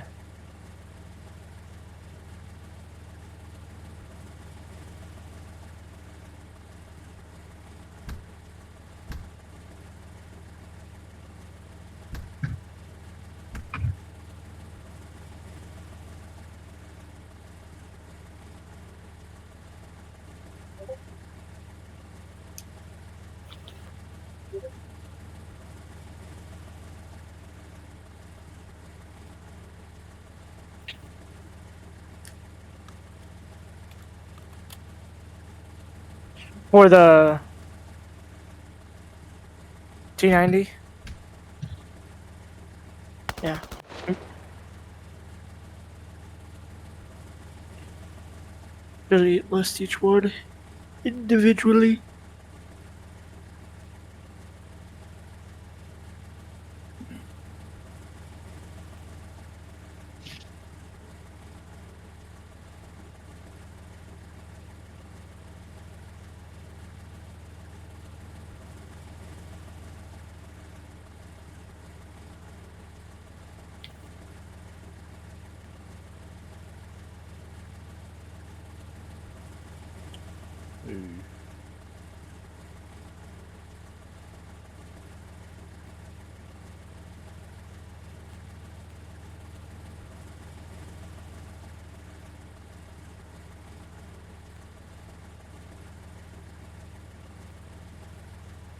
Speaker 3: For the T90. Yeah. Really list each word individually.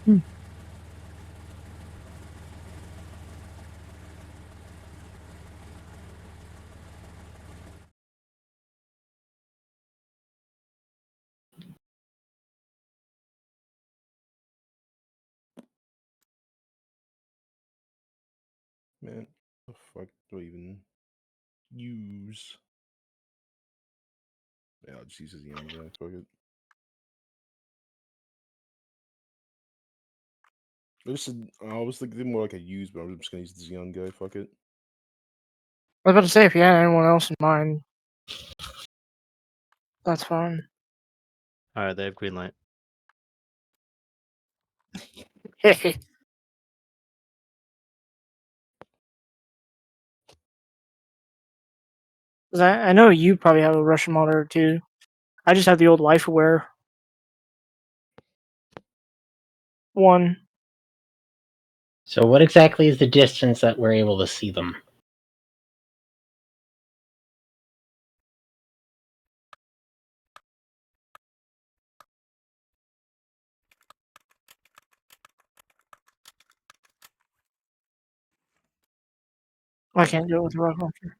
Speaker 13: Hey. Man, the fuck do I even use? Yeah, I'll just use the young guy. Fuck it. I was thinking more like a use, but I'm just gonna use this young guy. Fuck it.
Speaker 3: I was about to say, if you had anyone else in mind, that's fine.
Speaker 2: Alright, they have green light.
Speaker 3: I know you probably have a Russian monitor too. I just have the old Life Aware one.
Speaker 8: So what exactly is the distance that we're able to see them?
Speaker 3: I can't do it with a rocket launcher.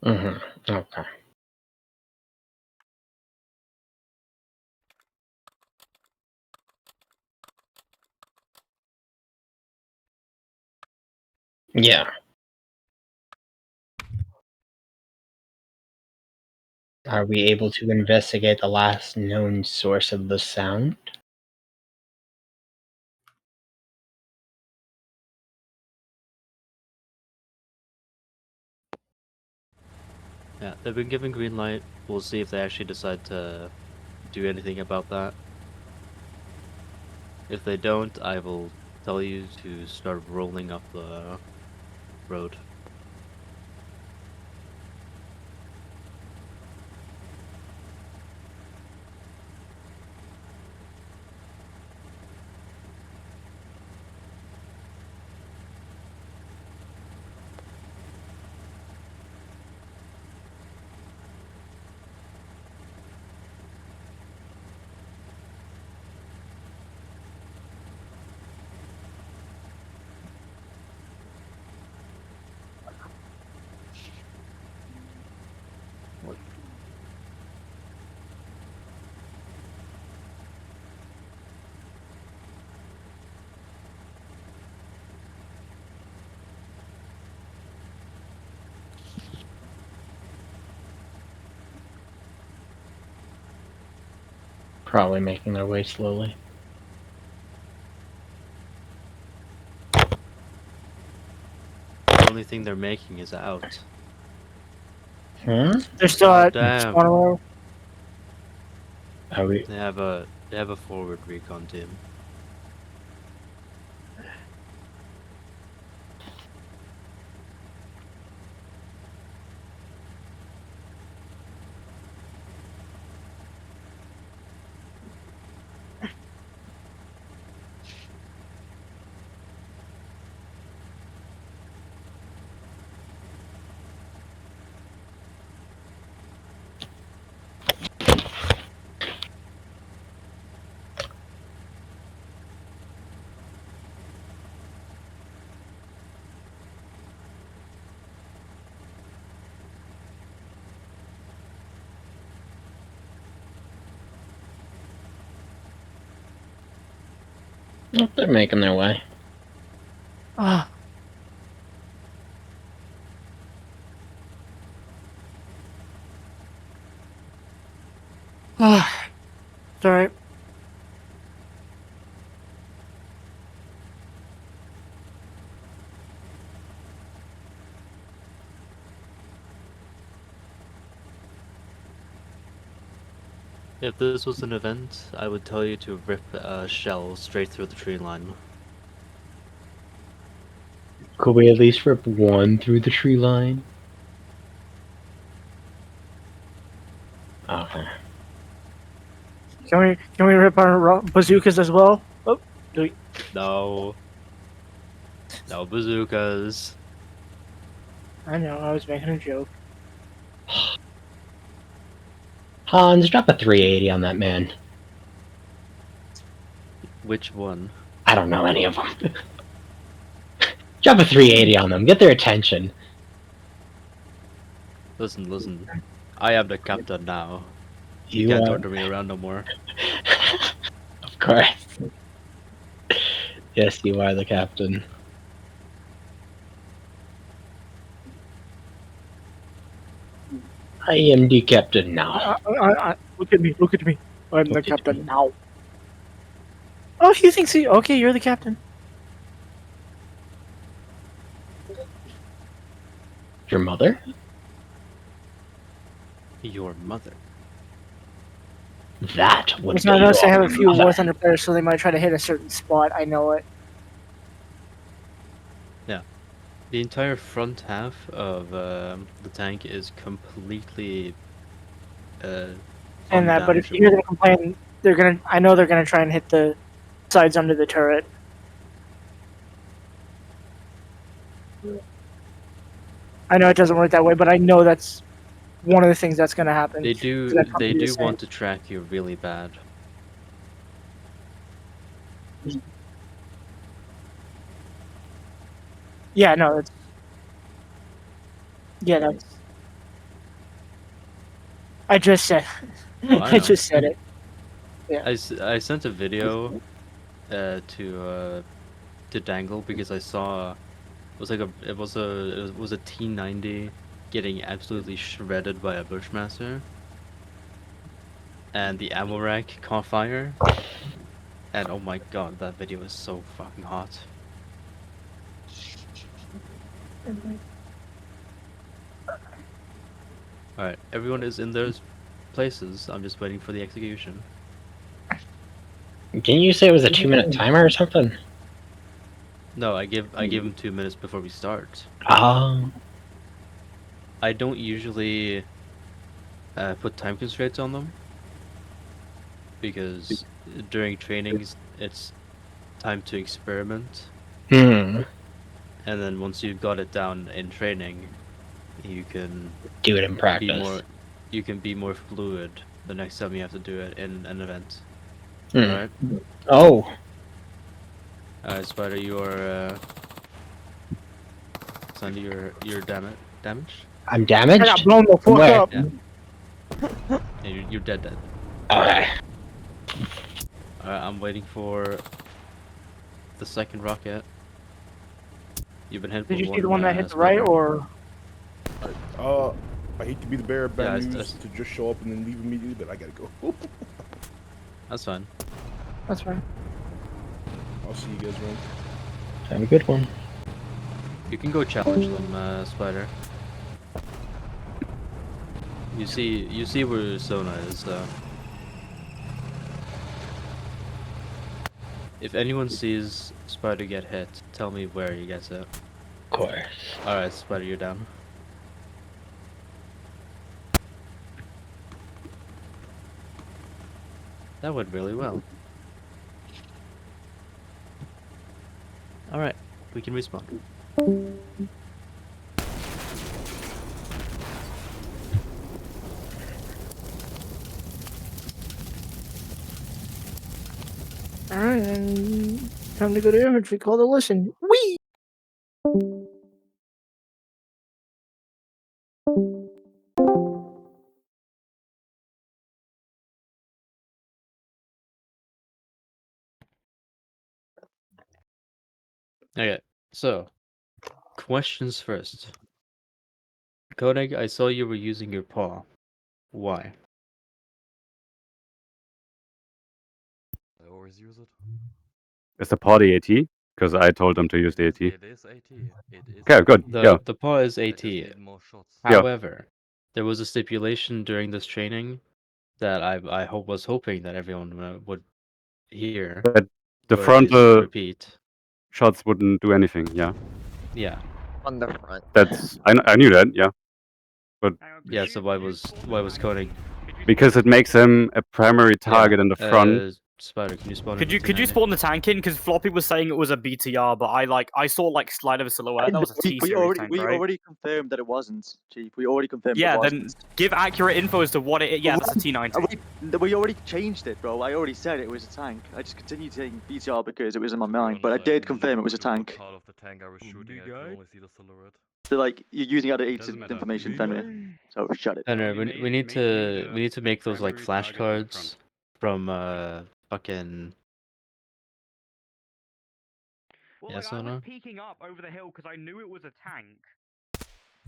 Speaker 8: Mm-hmm. Okay. Yeah. Are we able to investigate the last known source of the sound?
Speaker 2: Yeah, they've been given green light. We'll see if they actually decide to do anything about that. If they don't, I will tell you to start rolling up the road.
Speaker 8: Probably making their way slowly.
Speaker 2: The only thing they're making is out.
Speaker 8: Hmm?
Speaker 3: They're still
Speaker 2: Oh,
Speaker 3: at
Speaker 2: damn.
Speaker 3: spawn row.
Speaker 8: Are we?
Speaker 2: They have a forward recon team.
Speaker 8: Oh, they're making their way.
Speaker 3: Ah. It's alright.
Speaker 2: If this was an event, I would tell you to rip a shell straight through the tree line.
Speaker 8: Could we at least rip one through the tree line? Okay.
Speaker 3: Can we rip our bazookas as well? Oh, do we?
Speaker 2: No. No bazookas.
Speaker 3: I know. I was making a joke.
Speaker 8: Hans, drop a 380 on that man.
Speaker 2: Which one?
Speaker 8: I don't know any of them. Drop a 380 on them. Get their attention.
Speaker 2: Listen. I am the captain now. You
Speaker 8: You
Speaker 2: can't
Speaker 8: are.
Speaker 2: order me around no more.
Speaker 8: Of course. Yes, you are the captain. I am the captain now.
Speaker 3: Look at me, look at me. I'm the
Speaker 8: Look at
Speaker 3: captain now. Oh, he thinks he. Okay, you're the captain.
Speaker 8: Your mother?
Speaker 2: Your mother.
Speaker 8: That would
Speaker 3: It's
Speaker 8: be
Speaker 3: not us. I have a
Speaker 8: your
Speaker 3: few
Speaker 8: mother.
Speaker 3: War Thunder players, so they might try to hit a certain spot. I know it.
Speaker 2: Yeah. The entire front half of the tank is completely
Speaker 3: And that, but if you hear them complain, they're gonna. I know they're gonna try and hit the sides under the turret. I know it doesn't work that way, but I know that's one of the things that's gonna happen.
Speaker 2: They do.
Speaker 3: That
Speaker 2: They
Speaker 3: company
Speaker 2: do
Speaker 3: is saying.
Speaker 2: want to track you really bad.
Speaker 3: Yeah, no, it's. Yeah, that's. I just said.
Speaker 2: Oh, I
Speaker 3: I
Speaker 2: know.
Speaker 3: just said it. Yeah.
Speaker 2: I sent a video to Dangle because I saw it was a T90 getting absolutely shredded by a Bushmaster, and the ammo rack caught fire, and oh my god, that video is so fucking hot. Alright, everyone is in their places. I'm just waiting for the execution.
Speaker 8: Didn't you say it was a 2-minute timer or something?
Speaker 2: No, I give them 2 minutes before we start.
Speaker 8: Oh.
Speaker 2: I don't usually put time constraints on them because during trainings it's time to experiment.
Speaker 8: Hmm.
Speaker 2: And then once you've got it down in training, you can
Speaker 8: Do it in practice.
Speaker 2: You can be more fluid the next time you have to do it in an event.
Speaker 8: Hmm.
Speaker 2: Alright?
Speaker 8: Oh.
Speaker 2: Alright, Spider, you're send your damage?
Speaker 8: I'm damaged?
Speaker 3: I got blown the fuck
Speaker 8: Where?
Speaker 3: up.
Speaker 2: Yeah. Yeah, you're dead.
Speaker 8: Okay.
Speaker 2: Alright, I'm waiting for the second rocket. You've been hit
Speaker 3: Did
Speaker 2: with
Speaker 3: you see the one that hit the right,
Speaker 2: Spider.
Speaker 3: or?
Speaker 13: I hate to be the bearer of bad
Speaker 2: Yeah,
Speaker 13: news to just show up and then leave immediately, but I gotta go.
Speaker 2: That's fine.
Speaker 3: That's fine.
Speaker 13: I'll see you guys around.
Speaker 8: Have a good one.
Speaker 2: You can go challenge them, Spider. You see where Sona is, though. If anyone sees Spider get hit, tell me where he gets it.
Speaker 8: Of course.
Speaker 2: Alright, Spider, you're down. That went really well. Alright, we can respawn.
Speaker 3: Alright, and time to go to infantry. Call to listen. Wee!
Speaker 2: Okay, so questions first. Koenig, I saw you were using your paw. Why?
Speaker 10: I always use it.
Speaker 12: Is the paw the AT? Because I told them to use the AT.
Speaker 10: It is AT. It is
Speaker 12: Okay, good. Yeah.
Speaker 2: The paw is
Speaker 10: I
Speaker 2: AT.
Speaker 10: just need more shots.
Speaker 12: Yeah.
Speaker 2: However, there was a stipulation during this training that I was hoping that everyone would hear.
Speaker 12: But the
Speaker 2: or at least
Speaker 12: frontal
Speaker 2: repeat.
Speaker 12: shots wouldn't do anything, yeah.
Speaker 2: Yeah.
Speaker 11: On the front.
Speaker 12: That's I knew that, yeah. But
Speaker 2: Yeah, so why was Koenig?
Speaker 12: because it makes him a primary target in the front.
Speaker 2: Spider, can you spawn?
Speaker 4: Could you spawn the tank in? Because Floppy was saying it was a BTR, but I saw like slide of a silhouette. That was a T series tank,
Speaker 5: we
Speaker 4: right?
Speaker 5: already confirmed that it wasn't, Chief. We already confirmed
Speaker 4: Yeah,
Speaker 5: it
Speaker 4: then
Speaker 5: wasn't.
Speaker 4: give accurate info as to what it is. Yeah, that's a T90.
Speaker 5: We already changed it, bro. I already said it was a tank. I just continued saying BTR because it was in my mind, but I did confirm it was a tank.
Speaker 10: Part of the tank I was shooting, I could only see the silhouette.
Speaker 5: So like you're using outdated information, Fenrir. So shut it.
Speaker 2: Fenrir, we need to make those like flashcards from fucking
Speaker 4: Well,
Speaker 2: Yes
Speaker 4: like,
Speaker 2: or
Speaker 4: I was
Speaker 2: no?
Speaker 4: peeking up over the hill because I knew it was a tank.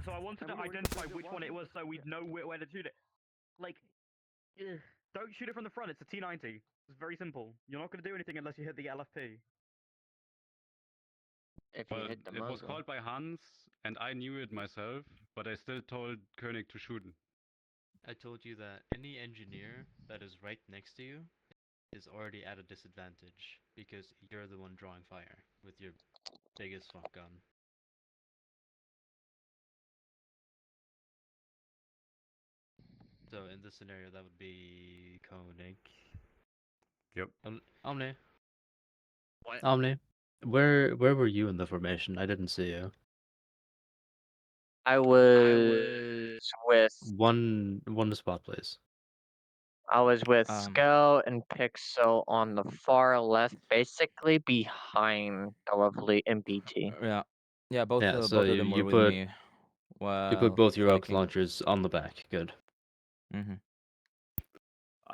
Speaker 4: So I wanted to identify which one it was so we'd know where to shoot it. Like, don't shoot it from the front, it's a T-90. It's very simple. You're not going to do anything unless you hit the LFP.
Speaker 11: If you
Speaker 14: Well,
Speaker 11: hit the
Speaker 14: it was
Speaker 11: muzzle.
Speaker 14: called by Hans, and I knew it myself, but I still told Koenig to shoot it.
Speaker 2: I told you that any engineer that is right next to you is already at a disadvantage because you're the one drawing fire with your biggest fuck gun. So in this scenario, that would be Koenig.
Speaker 14: Yep.
Speaker 2: Omni.
Speaker 11: What?
Speaker 2: Omni. Where were you in the formation? I didn't see you.
Speaker 11: I was with
Speaker 2: One spot, please.
Speaker 11: I was with Scout and Pixel on the far left, basically behind the lovely MBT.
Speaker 9: Yeah, both
Speaker 2: Yeah,
Speaker 9: both
Speaker 2: so
Speaker 9: of them were with me.
Speaker 2: you put both your rocket
Speaker 9: flanking.
Speaker 2: launchers on the back. Good.
Speaker 9: Mm-hmm.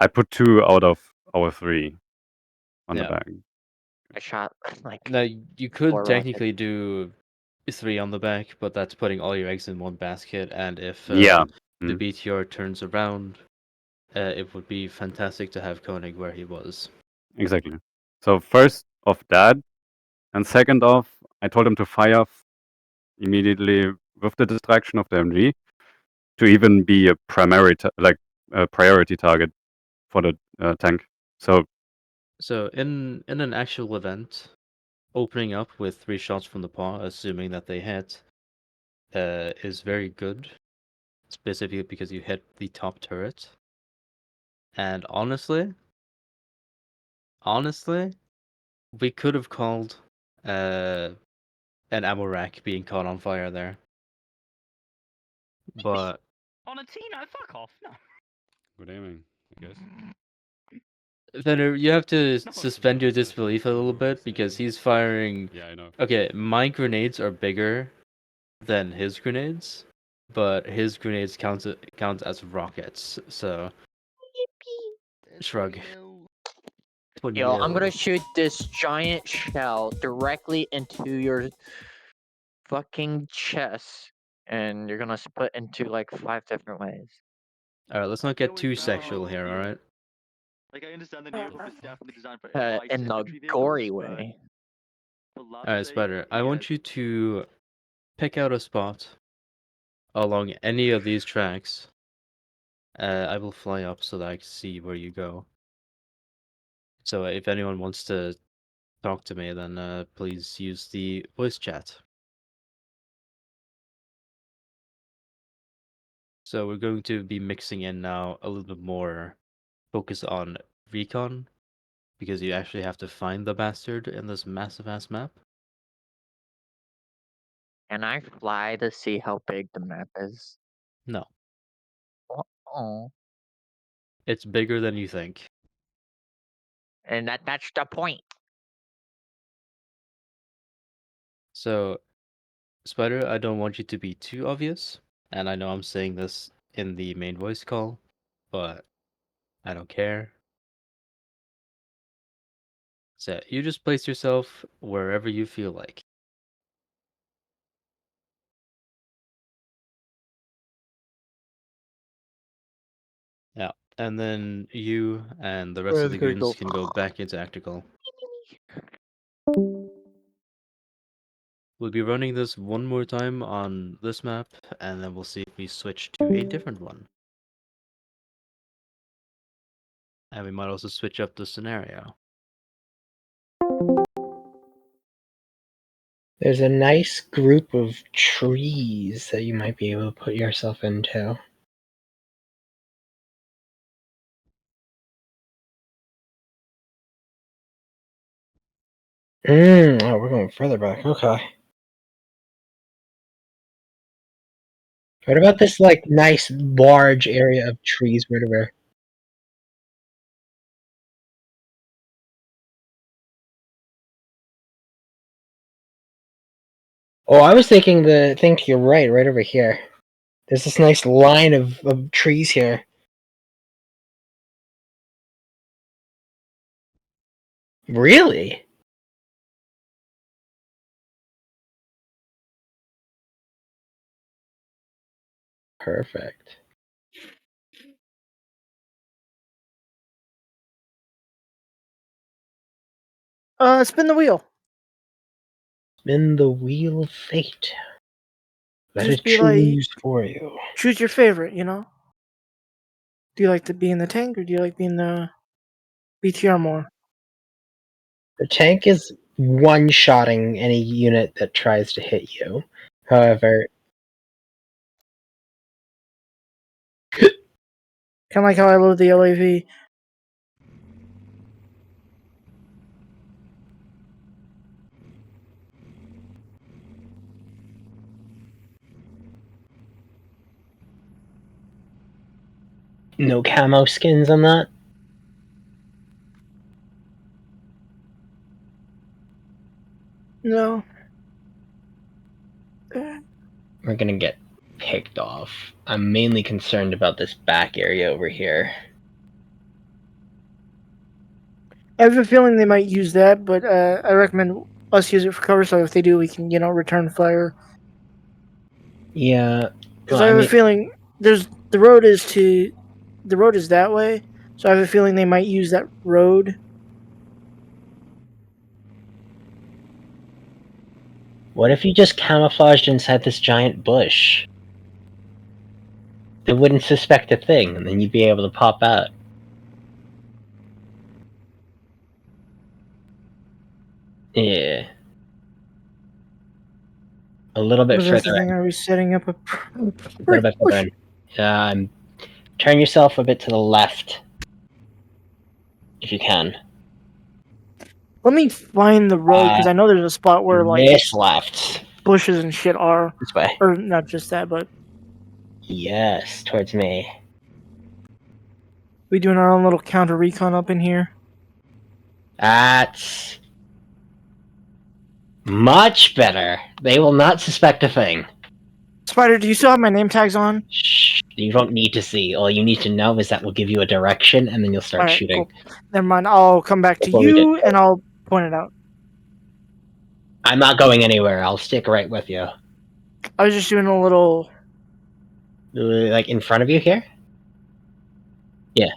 Speaker 12: I put 2 out of our 3 on the
Speaker 2: Yeah.
Speaker 12: back.
Speaker 11: I shot like.
Speaker 2: Now you could
Speaker 11: 4
Speaker 2: technically do 3 on the back, but that's putting all your eggs in one basket. And if
Speaker 12: Yeah.
Speaker 2: the BTR turns around, it would be fantastic to have Koenig where he was.
Speaker 12: Exactly. So first off that, and second off, I told him to fire immediately with the distraction of the MG to even be a priority target for the tank.
Speaker 2: So in an actual event, opening up with 3 shots from the paw, assuming that they hit, is very good. Specifically because you hit the top turret. And honestly, we could have called an ammo rack being caught on fire there. But
Speaker 4: On a T-90? Fuck off, no.
Speaker 14: Good aiming, I guess.
Speaker 2: then you have to suspend your disbelief a little bit because he's firing.
Speaker 14: Yeah, I know.
Speaker 2: Okay, my grenades are bigger than his grenades, but his grenades count as rockets. So shrug.
Speaker 11: Yo, I'm gonna shoot this giant shell directly into your fucking chest, and you're gonna split into like 5 different ways.
Speaker 2: All right, let's not get too sexual here. All right.
Speaker 5: Like, I understand the new hub is definitely designed for light
Speaker 11: In the
Speaker 5: infantry
Speaker 11: gory
Speaker 5: vehicles, but
Speaker 11: way.
Speaker 5: for lab's
Speaker 2: Alright,
Speaker 5: sake,
Speaker 2: Spider, I
Speaker 5: yeah,
Speaker 2: want you to pick out a spot along any of these tracks. I will fly up so that I can see where you go. So if anyone wants to talk to me, then please use the voice chat. So we're going to be mixing in now a little bit more focus on recon, because you actually have to find the bastard in this massive ass map.
Speaker 11: Can I fly to see how big the map is?
Speaker 2: No,
Speaker 11: Oh.
Speaker 2: it's bigger than you think.
Speaker 11: And that's the point.
Speaker 2: So, Spider, I don't want you to be too obvious, and I know I'm saying this in the main voice call, but I don't care. So you just place yourself wherever you feel like. Yeah, and then you and the rest
Speaker 3: Where's
Speaker 2: of the
Speaker 3: it gonna
Speaker 2: goons
Speaker 3: go?
Speaker 2: can go back into tactical. We'll be running this one more time on this map, and then we'll see if we switch to a different one. And we might also switch up the scenario.
Speaker 8: There's a nice group of trees that you might be able to put yourself into. Oh, we're going further back. Okay. What about this, like, nice, large area of trees right over? Oh, I was thinking the thing to your right over here. There's this nice line of trees here. Really? Perfect.
Speaker 3: Spin the wheel.
Speaker 8: Spin the wheel of fate. Let
Speaker 3: Just
Speaker 8: it
Speaker 3: be like,
Speaker 8: choose for you.
Speaker 3: choose your favorite. You know. Do you like to be in the tank or do you like being the BTR more?
Speaker 8: The tank is one-shotting any unit that tries to hit you. However,
Speaker 3: Kind of like how I load the LAV.
Speaker 8: no camo skins on that.
Speaker 3: No.
Speaker 8: We're gonna get picked off. I'm mainly concerned about this back area over here.
Speaker 3: I have a feeling they might use that, but I recommend us use it for cover. So if they do, we can return fire.
Speaker 8: Yeah,
Speaker 3: Because I have a feeling the road is that way. So I have a feeling they might use that road.
Speaker 8: What if you just camouflaged inside this giant bush? They wouldn't suspect a thing, and then you'd be able to pop out. Yeah. A little bit
Speaker 3: But that's the
Speaker 8: further
Speaker 3: thing.
Speaker 8: in.
Speaker 3: Are we setting up a
Speaker 8: little bit further in. Turn yourself a bit to the left. If you can.
Speaker 3: Let me find the road because I know there's a spot where like
Speaker 8: this left.
Speaker 3: bushes and shit are.
Speaker 8: This way.
Speaker 3: Or not just that, but
Speaker 8: Yes, towards me.
Speaker 3: we doing our own little counter recon up in here.
Speaker 8: That's much better. They will not suspect a thing.
Speaker 3: Spider, do you still have my name tags on?
Speaker 8: Shh. You don't need to see. All you need to know is that we'll give you a direction, and then you'll start
Speaker 3: Alright,
Speaker 8: shooting.
Speaker 3: cool. Never mind. I'll come back to
Speaker 8: That's what we
Speaker 3: you and I'll point it out.
Speaker 8: I'm not going anywhere. I'll stick right with you.
Speaker 3: I was just doing a little.
Speaker 8: Like in front of you here? Yeah.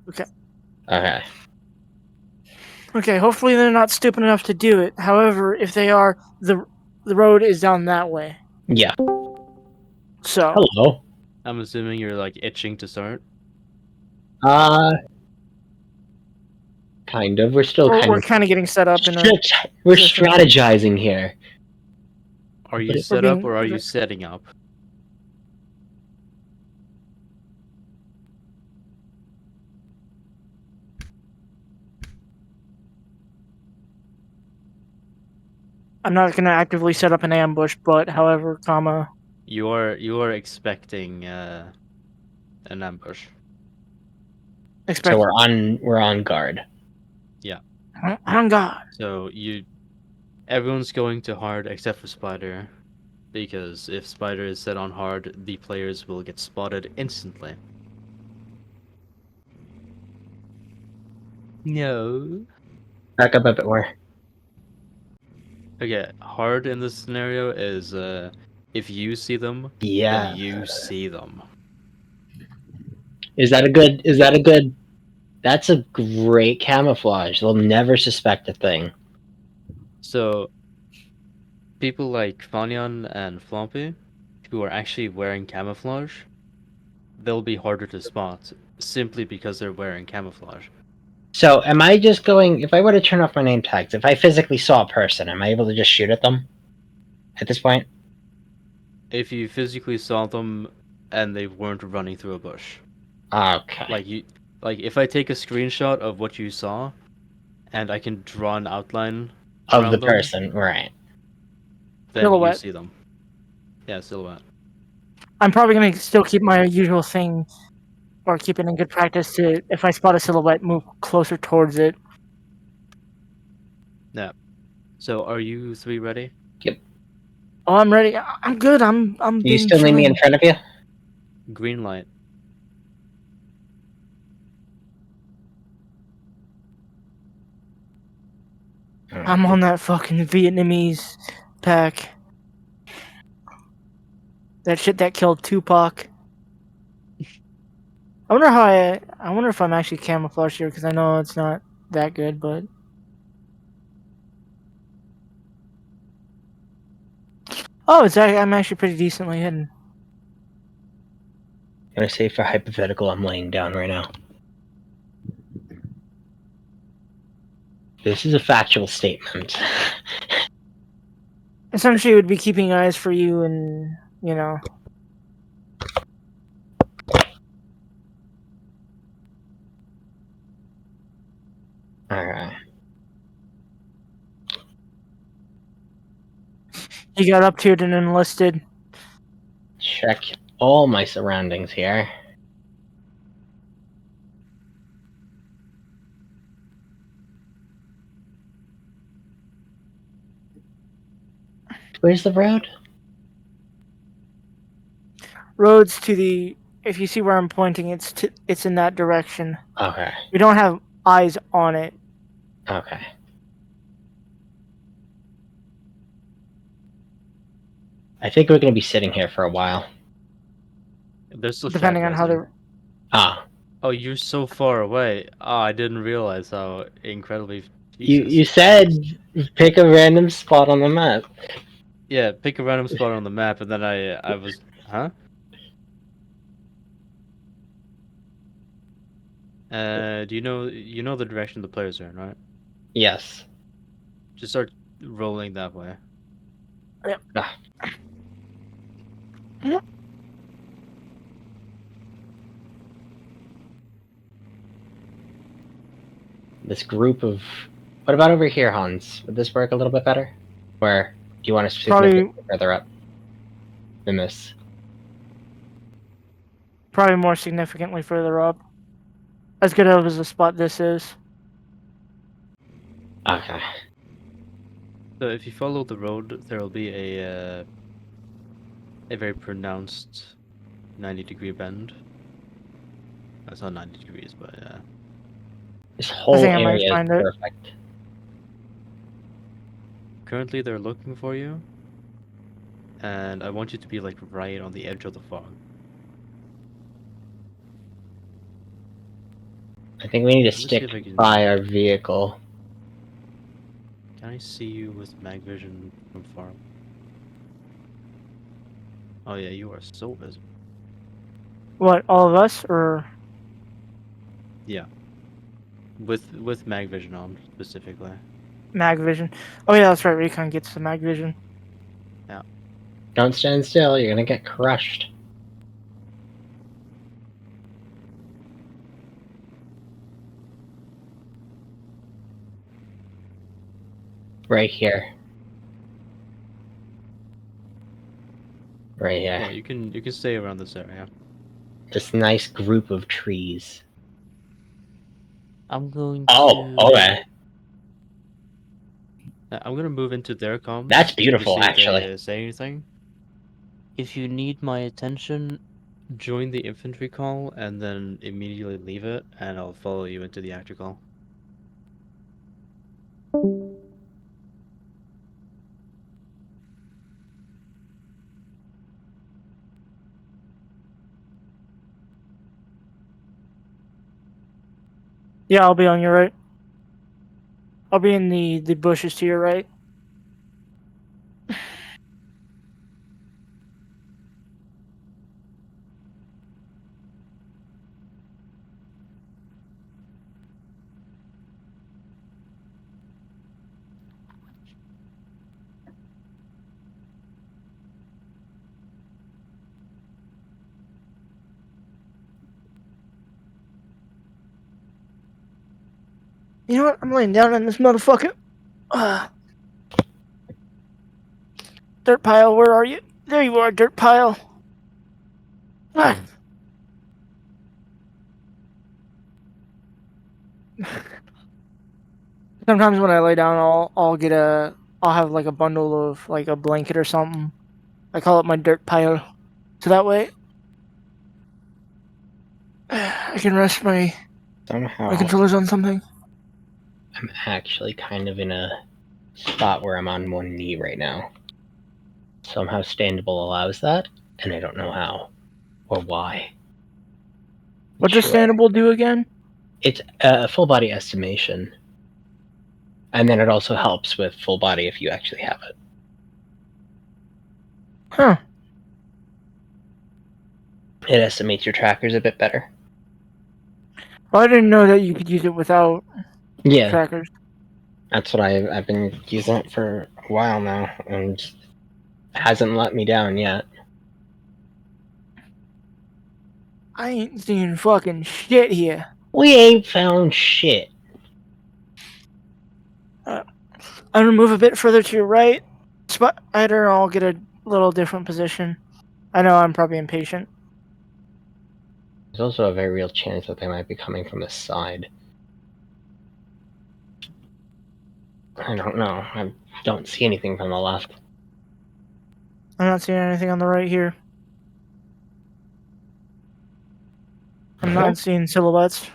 Speaker 3: Okay.
Speaker 8: Okay.
Speaker 3: Okay, hopefully they're not stupid enough to do it. However, if they are, the road is down that way.
Speaker 8: Yeah.
Speaker 3: So.
Speaker 8: Hello.
Speaker 2: I'm assuming you're like itching to start.
Speaker 8: Kind of. We're still
Speaker 3: We're kind of getting set up in a.
Speaker 8: We're strategizing here.
Speaker 2: Are you
Speaker 8: But
Speaker 2: set up or are you setting up?
Speaker 3: I'm not gonna actively set up an ambush, but however,
Speaker 2: You are expecting an ambush.
Speaker 8: So we're on guard.
Speaker 2: Yeah.
Speaker 3: On guard.
Speaker 2: So everyone's going to hard except for Spider, because if Spider is set on hard, the players will get spotted instantly. No.
Speaker 8: Back up a bit more.
Speaker 2: Okay, hard in this scenario is if you see them,
Speaker 8: Yeah.
Speaker 2: then you see them.
Speaker 8: Is that a good that's a great camouflage. They'll never suspect a thing.
Speaker 2: So people like Fanyan and Flompy, who are actually wearing camouflage, they'll be harder to spot simply because they're wearing camouflage.
Speaker 8: So am I just going if I were to turn off my name tags, if I physically saw a person, am I able to just shoot at them? At this point?
Speaker 2: If you physically saw them and they weren't running through a bush.
Speaker 8: Okay.
Speaker 2: Like if I take a screenshot of what you saw and I can draw an outline
Speaker 8: Of
Speaker 2: around
Speaker 8: the
Speaker 2: them,
Speaker 8: person, right.
Speaker 2: then
Speaker 3: Silhouette.
Speaker 2: you see them. Yeah, silhouette.
Speaker 3: I'm probably gonna still keep my usual thing, or keep it in good practice to, if I spot a silhouette, move closer towards it.
Speaker 2: Yeah. So are you three ready?
Speaker 8: Yep.
Speaker 3: Oh, I'm ready. I'm good. I'm.
Speaker 8: Do you still need me in front of you?
Speaker 2: Green light.
Speaker 3: I'm on that fucking Vietnamese pack. That shit that killed Tupac. I wonder how I wonder if I'm actually camouflaged here because I know it's not that good, but. Oh, I'm actually pretty decently hidden.
Speaker 8: I'm gonna say for hypothetical, I'm laying down right now. This is a factual statement.
Speaker 3: Essentially, it would be keeping eyes for you and, you know.
Speaker 8: Alright.
Speaker 3: You got up to it and enlisted.
Speaker 8: Check all my surroundings here. Where's the road?
Speaker 3: Roads to the. If you see where I'm pointing, it's in that direction.
Speaker 8: Okay.
Speaker 3: We don't have eyes on it.
Speaker 8: Okay. I think we're gonna be sitting here for a while.
Speaker 2: There's still
Speaker 3: Depending on how
Speaker 2: shadows
Speaker 3: they're.
Speaker 8: Ah.
Speaker 2: Oh, you're so far away. Oh, I didn't realize how incredibly.
Speaker 8: You said pick a random spot on the map.
Speaker 2: Yeah, pick a random spot on the map, and then I was, huh? Do you know the direction the players are in, right?
Speaker 8: Yes.
Speaker 2: Just start rolling that way.
Speaker 3: Yep.
Speaker 8: Ah. This group of. What about over here, Hans? Would this work a little bit better? Where do you want us to
Speaker 3: Probably-
Speaker 8: make it further up than this?
Speaker 3: Probably more significantly further up. As good of as a spot this is.
Speaker 8: Okay.
Speaker 2: So if you follow the road, there will be a very pronounced 90-degree bend. That's not 90 degrees, but yeah.
Speaker 8: This whole
Speaker 3: I think I might
Speaker 8: area is
Speaker 3: find it.
Speaker 8: perfect.
Speaker 2: Currently, they're looking for you, and I want you to be like right on the edge of the fog.
Speaker 8: I think we need to
Speaker 2: Let me see
Speaker 8: stick
Speaker 2: if I can-
Speaker 8: by our vehicle.
Speaker 2: Can I see you with mag vision from far? Oh yeah, you are so visible.
Speaker 3: What, all of us, or?
Speaker 2: Yeah. With mag vision on specifically.
Speaker 3: Mag vision. Oh yeah, that's right, Recon gets the mag vision.
Speaker 2: Yeah.
Speaker 8: Don't stand still, you're gonna get crushed. Right here. Right here.
Speaker 2: Yeah, you can stay around this area.
Speaker 8: This nice group of trees.
Speaker 2: I'm going
Speaker 8: Oh, okay.
Speaker 2: I'm gonna move into their comms.
Speaker 8: That's
Speaker 2: to
Speaker 8: beautiful,
Speaker 2: see if they,
Speaker 8: actually.
Speaker 2: say anything. If you need my attention, join the infantry call and then immediately leave it, and I'll follow you into the actor call.
Speaker 3: Yeah, I'll be on your right. I'll be in the bushes to your right. You know what? I'm laying down in this motherfucker. Dirt pile, where are you? There you are, dirt pile. Ah. Sometimes when I lay down, I'll have like a bundle of like a blanket or something. I call it my dirt pile, so that way I can rest my
Speaker 8: Somehow,
Speaker 3: controllers on something.
Speaker 8: I'm actually kind of in a spot where I'm on one knee right now. Somehow Standable allows that. and I don't know how or why.
Speaker 3: What does standable do again?
Speaker 8: It's a full body estimation, and then it also helps with full body if you actually have it.
Speaker 3: Huh.
Speaker 8: It estimates your trackers a bit better.
Speaker 3: Well, I didn't know that you could use it without
Speaker 8: Yeah,
Speaker 3: trackers.
Speaker 8: that's what I've been using it for a while now, and it hasn't let me down yet.
Speaker 3: I ain't seen fucking shit here.
Speaker 8: We ain't found shit.
Speaker 3: I'm gonna move a bit further to your right. Spider, I'll get a little different position. I know I'm probably impatient.
Speaker 8: There's also a very real chance that they might be coming from the side. I don't know. I don't see anything from the left.
Speaker 3: I'm not seeing anything on the right here. I'm not seeing silhouettes.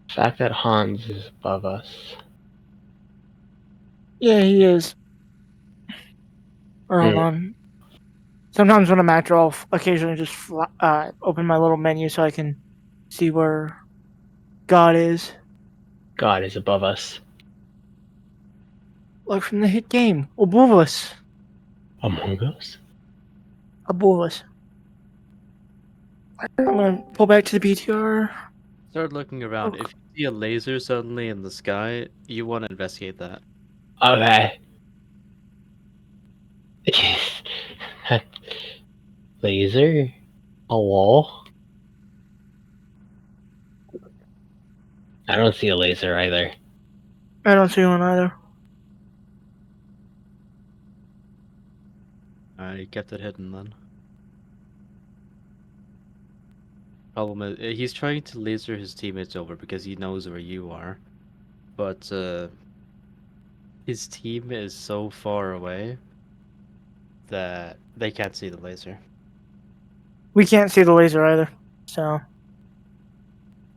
Speaker 8: The fact that Hans is above us.
Speaker 3: Yeah, he is. Or hold on. Sometimes when I'm actor, I'll occasionally just open my little menu so I can see where God is.
Speaker 8: God is above us.
Speaker 3: Like from the hit game, above us.
Speaker 8: Among Us?
Speaker 3: Above us. I'm gonna pull back to the BTR.
Speaker 2: Start looking around. If you see a laser suddenly in the sky, you want to investigate that.
Speaker 8: Okay. Laser? A wall? I don't see a laser either.
Speaker 3: I don't see one either.
Speaker 2: I kept it hidden then. Problem is, he's trying to laser his teammates over because he knows where you are. But, his team is so far away that they can't see the laser.
Speaker 3: We can't see the laser either. So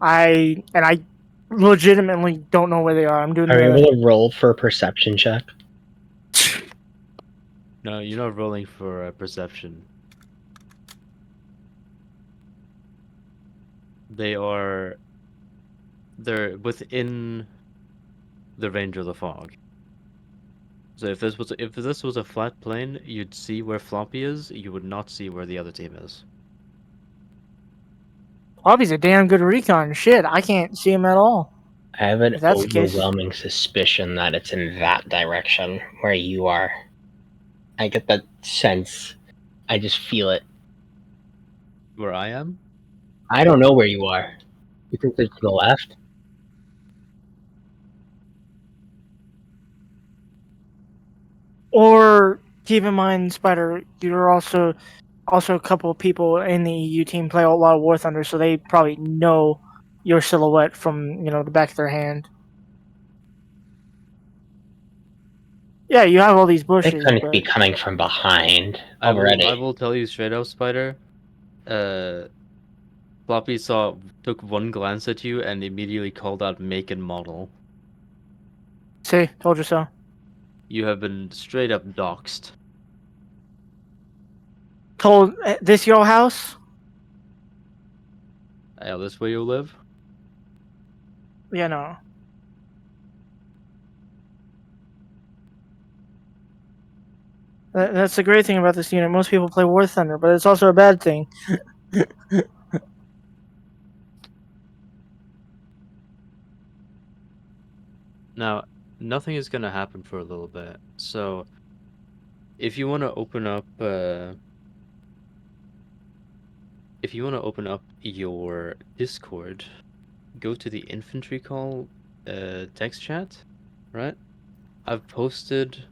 Speaker 3: I legitimately don't know where they are. I'm doing
Speaker 8: Are you
Speaker 3: the
Speaker 8: able to roll for a perception check?
Speaker 2: No, you're not rolling for perception. They're within the range of the fog. So if this was a flat plane, you'd see where Floppy is. You would not see where the other team is.
Speaker 3: Floppy's a damn good recon. Shit, I can't see him at all.
Speaker 8: I have an
Speaker 3: If that's the case,
Speaker 8: overwhelming suspicion that it's in that direction where you are. I get that sense. I just feel it.
Speaker 2: Where I am?
Speaker 8: I don't know where you are. You think they're to the left?
Speaker 3: or keep in mind, Spider, you're also a couple of people in the EU team play a lot of War Thunder, so they probably know your silhouette from the back of their hand. Yeah, you have all these
Speaker 8: They
Speaker 3: bushes.
Speaker 8: couldn't
Speaker 3: but...
Speaker 8: be coming from behind
Speaker 2: I
Speaker 8: already.
Speaker 2: will tell you straight up, Spider. Floppy took one glance at you and immediately called out make and model.
Speaker 3: See, told you so.
Speaker 2: You have been straight up doxxed.
Speaker 3: Told this your house?
Speaker 2: Yeah, this where you live?
Speaker 3: Yeah, no. That's the great thing about this unit. Most people play War Thunder, but it's also a bad thing.
Speaker 2: Now, nothing is gonna happen for a little bit. So, if you want to open up, your Discord, go to the infantry call, text chat, right? I've posted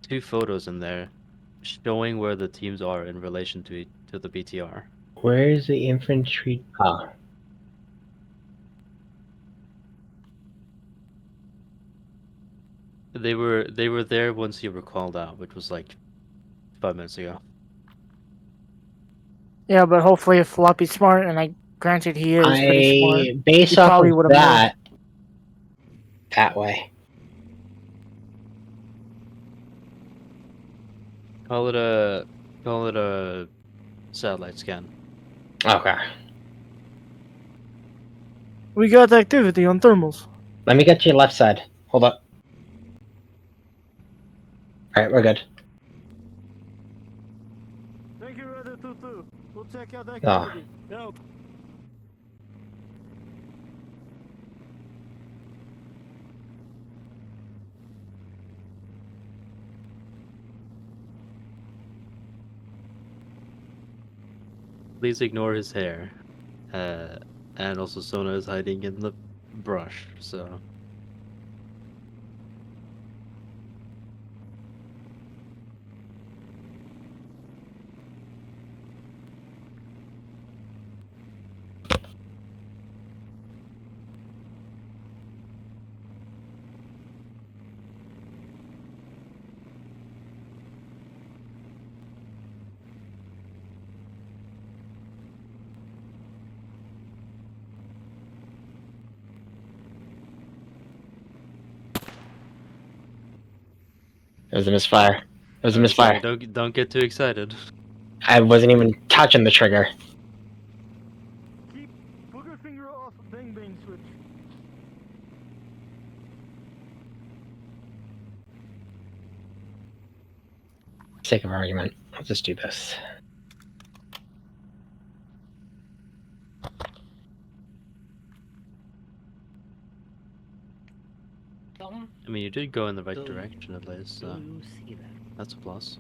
Speaker 2: 2 photos in there, showing where the teams are in relation to the BTR.
Speaker 8: Where is the infantry? Ah.
Speaker 2: They were there once you were called out, which was like 5 minutes ago.
Speaker 3: Yeah, but hopefully if Floppy's smart, and I granted he is pretty smart,
Speaker 8: based
Speaker 3: he
Speaker 8: off
Speaker 3: probably
Speaker 8: of
Speaker 3: would have
Speaker 8: that, that way.
Speaker 2: Call it a satellite scan.
Speaker 8: Okay.
Speaker 3: We got activity on thermals.
Speaker 8: Let me get to your left side. Hold up. Alright, we're good.
Speaker 6: Thank you, Reddit 22. We'll check out that
Speaker 8: Ah.
Speaker 6: activity. Help.
Speaker 2: Please ignore his hair. And also Sona is hiding in the brush, so...
Speaker 8: It was a misfire. It was a misfire.
Speaker 2: Don't get too excited.
Speaker 8: I wasn't even touching the trigger.
Speaker 6: Keep booger finger off bang bang switch.
Speaker 8: Sake of argument, let's just do this.
Speaker 2: I mean, you did go in the right direction at least, so... That's a plus.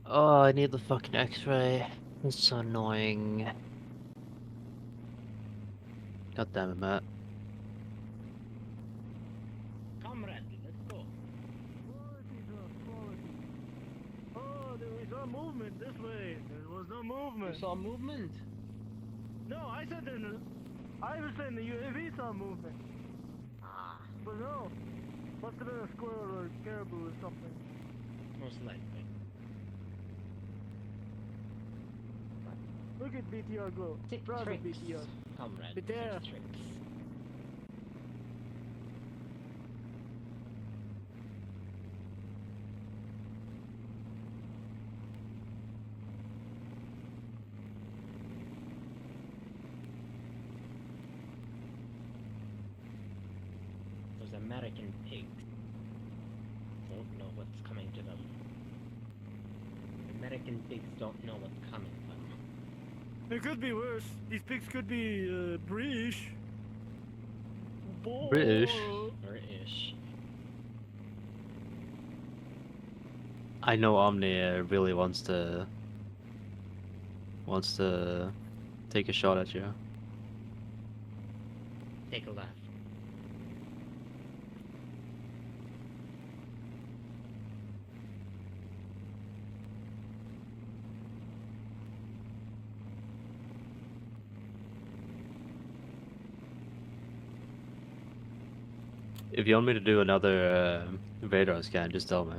Speaker 2: Oh, I need the fucking x-ray. It's so annoying. God damn it, Matt.
Speaker 6: Comrade, let's go. Quality drop, quality. Oh, we saw movement this way. There was no movement.
Speaker 11: You saw movement?
Speaker 6: No, I was saying the UAV saw movement.
Speaker 11: Ah,
Speaker 6: But no. Must have been a squirrel or a caribou or something.
Speaker 11: most likely.
Speaker 6: Look at BTR go. Proud of BTR.
Speaker 11: Comrade.
Speaker 6: BTR.
Speaker 11: Those American pigs don't know what's coming to them. American pigs don't know what's coming to them.
Speaker 6: It could be worse. These pigs could be British.
Speaker 2: British?
Speaker 11: British.
Speaker 2: I know Omni really wants to take a shot at you.
Speaker 11: Take a left.
Speaker 2: If you want me to do another radar scan, just tell me.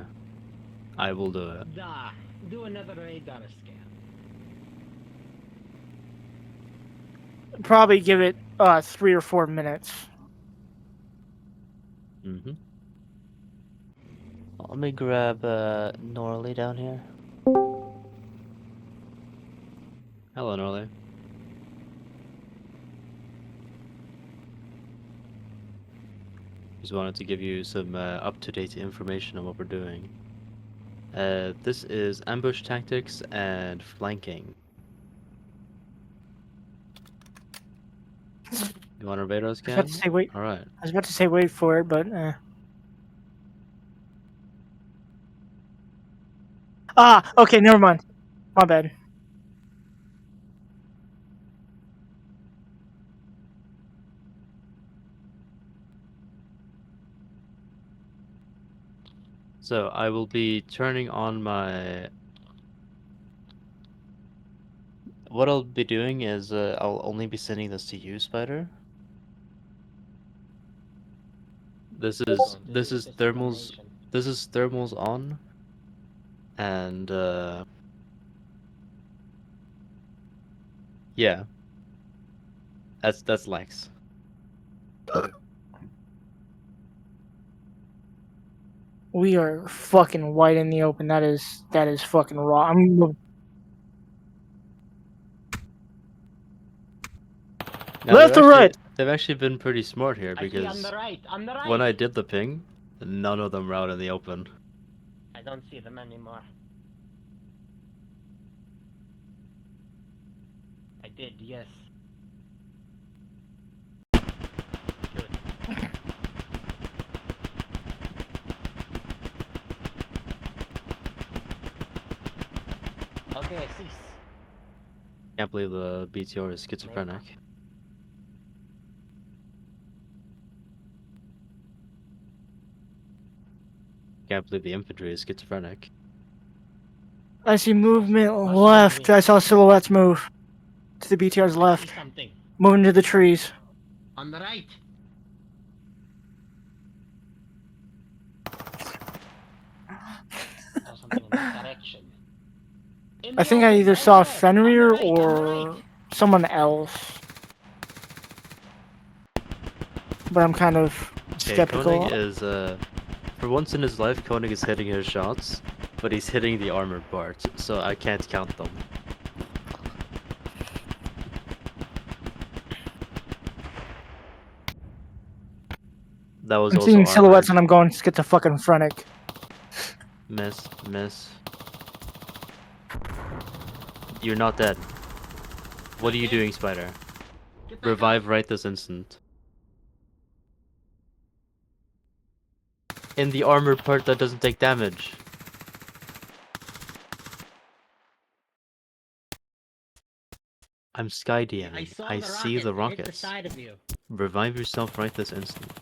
Speaker 2: I will do it.
Speaker 11: Da. Do another radar scan.
Speaker 3: Probably give it 3 or 4 minutes.
Speaker 2: Mm-hmm. Let me grab Norley down here. Hello, Norley. Just wanted to give you some up-to-date information on what we're doing. This is ambush tactics and flanking. You want a radar
Speaker 3: I was
Speaker 2: scan?
Speaker 3: about to say wait.
Speaker 2: All right.
Speaker 3: I was about to say wait for it, but okay, never mind. My bad.
Speaker 2: So I will be turning on my... What I'll be doing is I'll only be sending this to you, Spider. This is thermals on, and yeah, that's Lex.
Speaker 3: We are fucking wide in the open. That is fucking raw.
Speaker 2: Now,
Speaker 3: Left or right?
Speaker 2: They've actually been pretty smart here
Speaker 6: I see on
Speaker 2: because
Speaker 6: the right, on the right.
Speaker 2: when I did the ping, none of them were out in the open.
Speaker 6: I don't see them anymore. I did, yes. Good. Okay, I see.
Speaker 2: Can't believe the BTR is schizophrenic. Can't believe the infantry is schizophrenic.
Speaker 3: I see movement left. I saw silhouettes move to the BTR's left.
Speaker 6: Something.
Speaker 3: Moving to the trees.
Speaker 6: On the right. Saw something in that direction.
Speaker 3: I think I either saw Fenrir or someone else. But I'm kind of skeptical.
Speaker 2: Koenig is, for once in his life, Koenig is hitting his shots, but he's hitting the armored part, so I can't count them. That was
Speaker 3: I'm
Speaker 2: also
Speaker 3: seeing silhouettes
Speaker 2: armored.
Speaker 3: and I'm going schizophrenic.
Speaker 2: Miss. You're not dead. What are you doing, Spider? Revive right this instant. In the armored part that doesn't take damage. I'm sky DMing. I see the
Speaker 6: Hit the
Speaker 2: rockets.
Speaker 6: side of you.
Speaker 2: Revive yourself right this instant.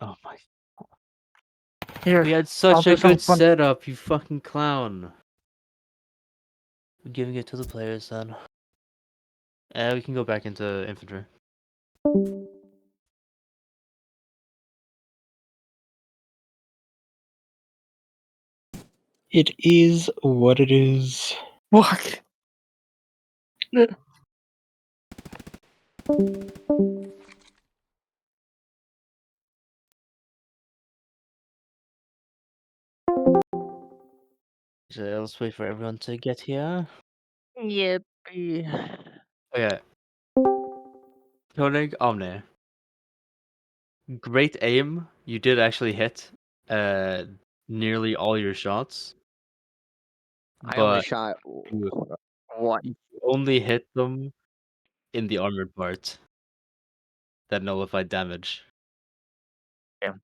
Speaker 2: Oh my.
Speaker 3: Here.
Speaker 2: We had such
Speaker 3: I'll
Speaker 2: a
Speaker 3: do something
Speaker 2: good
Speaker 3: fun.
Speaker 2: setup, you fucking clown. We're giving it to the players then. We can go back into infantry.
Speaker 8: It is what it is.
Speaker 3: What?
Speaker 2: So let's wait for everyone to get here.
Speaker 11: Yep.
Speaker 2: Okay. Koenig, Omne. Great aim. You did actually hit nearly all your shots.
Speaker 11: I only
Speaker 2: But
Speaker 11: shot
Speaker 2: you
Speaker 11: one.
Speaker 2: only hit them in the armored part that nullified damage.
Speaker 11: Yeah.